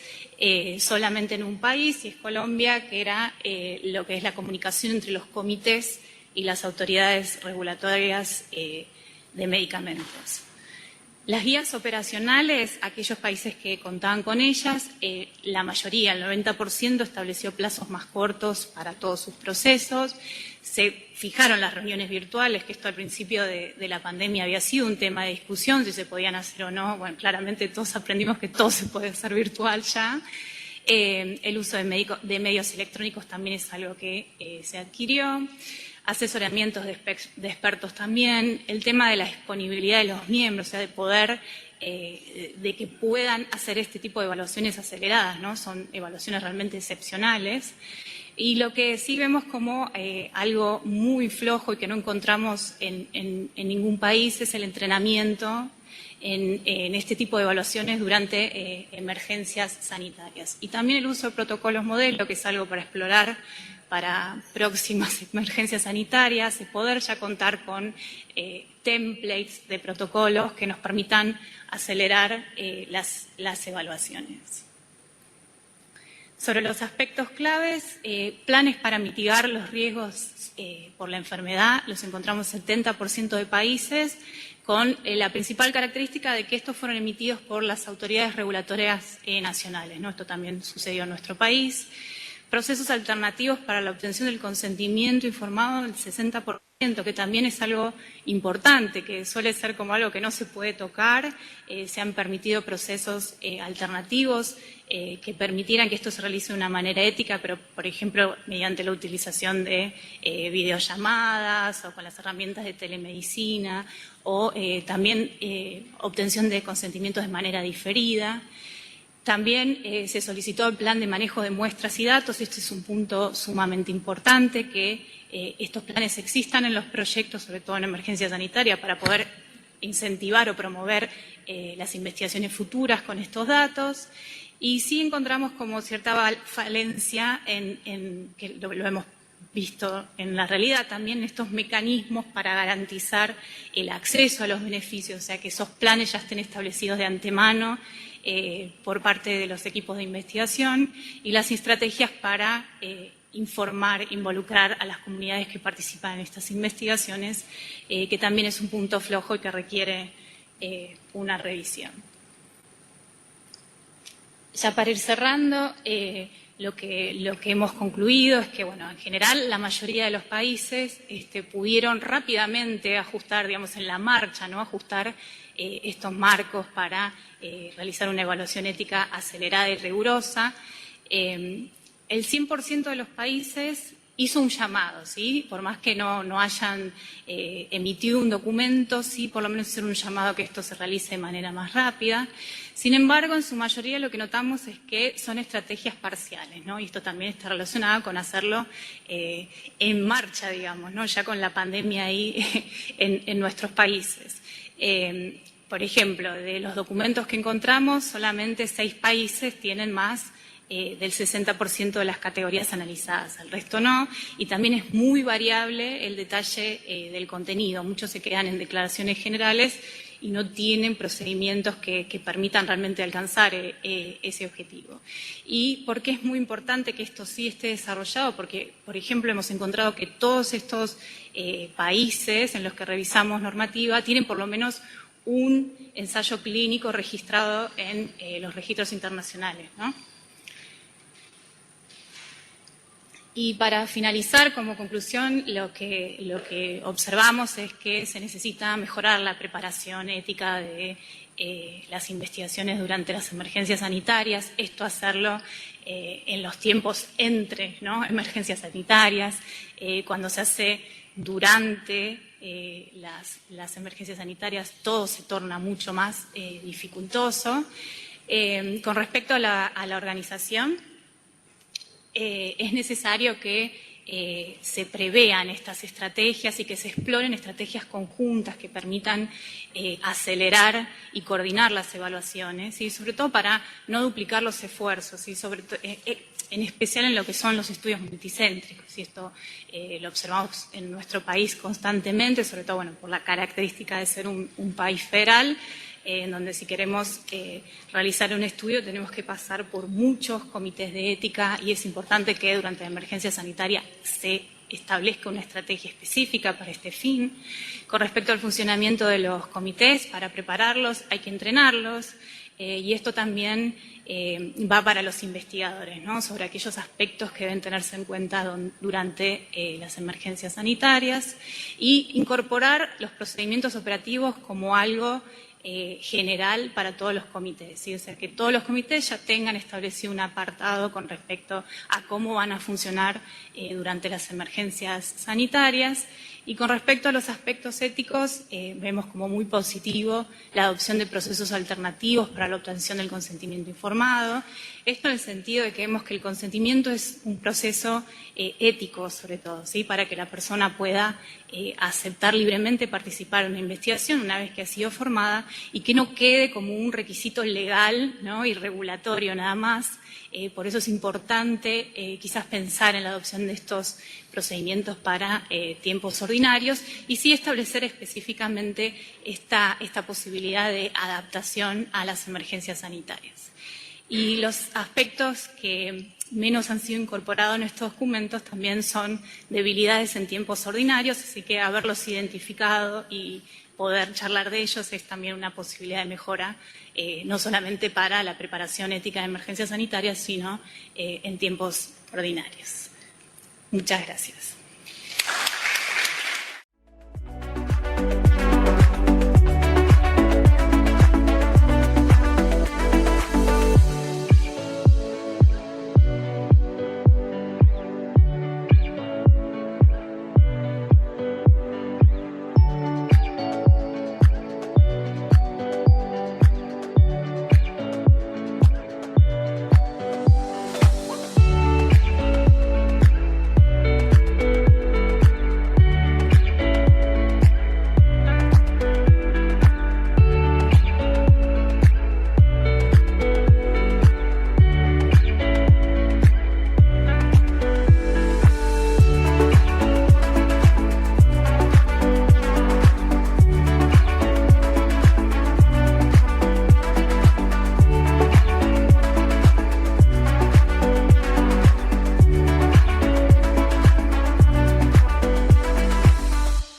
solamente en un país, y es Colombia, que era lo que es la comunicación entre los comités y las autoridades regulatorias de medicamentos. Las guías operacionales, aquellos países que contaban con ellas, la mayoría, el 90%, estableció plazos más cortos para todos sus procesos. Se fijaron las reuniones virtuales, que esto al principio de la pandemia había sido un tema de discusión, si se podían hacer o no. Bueno, claramente todos aprendimos que todo se puede hacer virtual ya. El uso de medios electrónicos también es algo que se adquirió. Asesoramientos de expertos también, el tema de la disponibilidad de los miembros, o sea, de poder, de que puedan hacer este tipo de evaluaciones aceleradas, ¿no? Son evaluaciones realmente excepcionales. Y lo que sí vemos como algo muy flojo y que no encontramos en ningún país es el entrenamiento en este tipo de evaluaciones durante emergencias sanitarias. Y también el uso de protocolos modelo, que es algo para explorar para próximas emergencias sanitarias, de poder ya contar con templates de protocolos que nos permitan acelerar las evaluaciones. Sobre los aspectos claves, planes para mitigar los riesgos por la enfermedad, los encontramos en 70% de países, con la principal característica de que estos fueron emitidos por las autoridades regulatorias nacionales, ¿no? Esto también sucedió en nuestro país. Procesos alternativos para la obtención del consentimiento informado del 60%, que también es algo importante, que suele ser como algo que no se puede tocar. Se han permitido procesos alternativos que permitieran que esto se realice de una manera ética, pero, por ejemplo, mediante la utilización de videollamadas o con las herramientas de telemedicina, o también obtención de consentimientos de manera diferida. También se solicitó el plan de manejo de muestras y datos. Este es un punto sumamente importante, que estos planes existan en los proyectos, sobre todo en emergencia sanitaria, para poder incentivar o promover las investigaciones futuras con estos datos. Y sí encontramos como cierta falencia que lo hemos visto en la realidad también, estos mecanismos para garantizar el acceso a los beneficios, o sea, que esos planes ya estén establecidos de antemano por parte de los equipos de investigación, y las estrategias para informar, involucrar a las comunidades que participan en estas investigaciones, que también es un punto flojo y que requiere una revisión. Ya para ir cerrando, lo que hemos concluido es que, bueno, en general la mayoría de los países pudieron rápidamente ajustar, digamos, en la marcha, ¿no? Ajustar estos marcos para realizar una evaluación ética acelerada y rigurosa. El 100% de los países hizo un llamado, ¿sí? Por más que no hayan emitido un documento, sí, por lo menos hacer un llamado que esto se realice de manera más rápida. Sin embargo, en su mayoría lo que notamos es que son estrategias parciales, ¿no? Y esto también está relacionado con hacerlo en marcha, digamos, ¿no? Ya con la pandemia ahí en nuestros países. Por ejemplo, de los documentos que encontramos, solamente 6 países tienen más del 60% de las categorías analizadas, el resto no, y también es muy variable el detalle del contenido. Muchos se quedan en declaraciones generales y no tienen procedimientos que permitan realmente alcanzar ese objetivo. ¿Y por qué es muy importante que esto sí esté desarrollado? Porque, por ejemplo, hemos encontrado que todos estos países en los que revisamos normativa tienen por lo menos un ensayo clínico registrado en los registros internacionales, ¿no? Y para finalizar, como conclusión, lo que observamos es que se necesita mejorar la preparación ética de las investigaciones durante las emergencias sanitarias, esto hacerlo en los tiempos entre, ¿no? Emergencias sanitarias, cuando se hace durante las emergencias sanitarias, todo se torna mucho más dificultoso. Con respecto a la organización, es necesario que se prevean estas estrategias y que se exploren estrategias conjuntas que permitan acelerar y coordinar las evaluaciones, ¿sí? Sobre todo para no duplicar los esfuerzos, ¿sí? en especial en lo que son los estudios multicéntricos, y esto lo observamos en nuestro país constantemente, sobre todo por la característica de ser un país federal, en donde si queremos realizar un estudio tenemos que pasar por muchos comités de ética, y es importante que durante la emergencia sanitaria se establezca una estrategia específica para este fin. Con respecto al funcionamiento de los comités, para prepararlos hay que entrenarlos, y esto también va para los investigadores, ¿no? Sobre aquellos aspectos que deben tenerse en cuenta durante las emergencias sanitarias, y incorporar los procedimientos operativos como algo general para todos los comités, ¿sí? O sea, que todos los comités ya tengan establecido un apartado con respecto a cómo van a funcionar durante las emergencias sanitarias. Y con respecto a los aspectos éticos, vemos como muy positivo la adopción de procesos alternativos para la obtención del consentimiento informado. Esto en el sentido de que vemos que el consentimiento es un proceso ético, sobre todo, ¿sí? Para que la persona pueda aceptar libremente participar en una investigación una vez que ha sido formada, y que no quede como un requisito legal, ¿no? Y regulatorio nada más. Por eso es importante quizás pensar en la adopción de estos procedimientos para tiempos ordinarios, y sí establecer específicamente esta posibilidad de adaptación a las emergencias sanitarias. Y los aspectos que menos han sido incorporados en estos documentos también son debilidades en tiempos ordinarios, así que haberlos identificado y poder charlar de ellos es también una posibilidad de mejora, no solamente para la preparación ética de emergencias sanitarias, sino en tiempos ordinarios. Muchas gracias.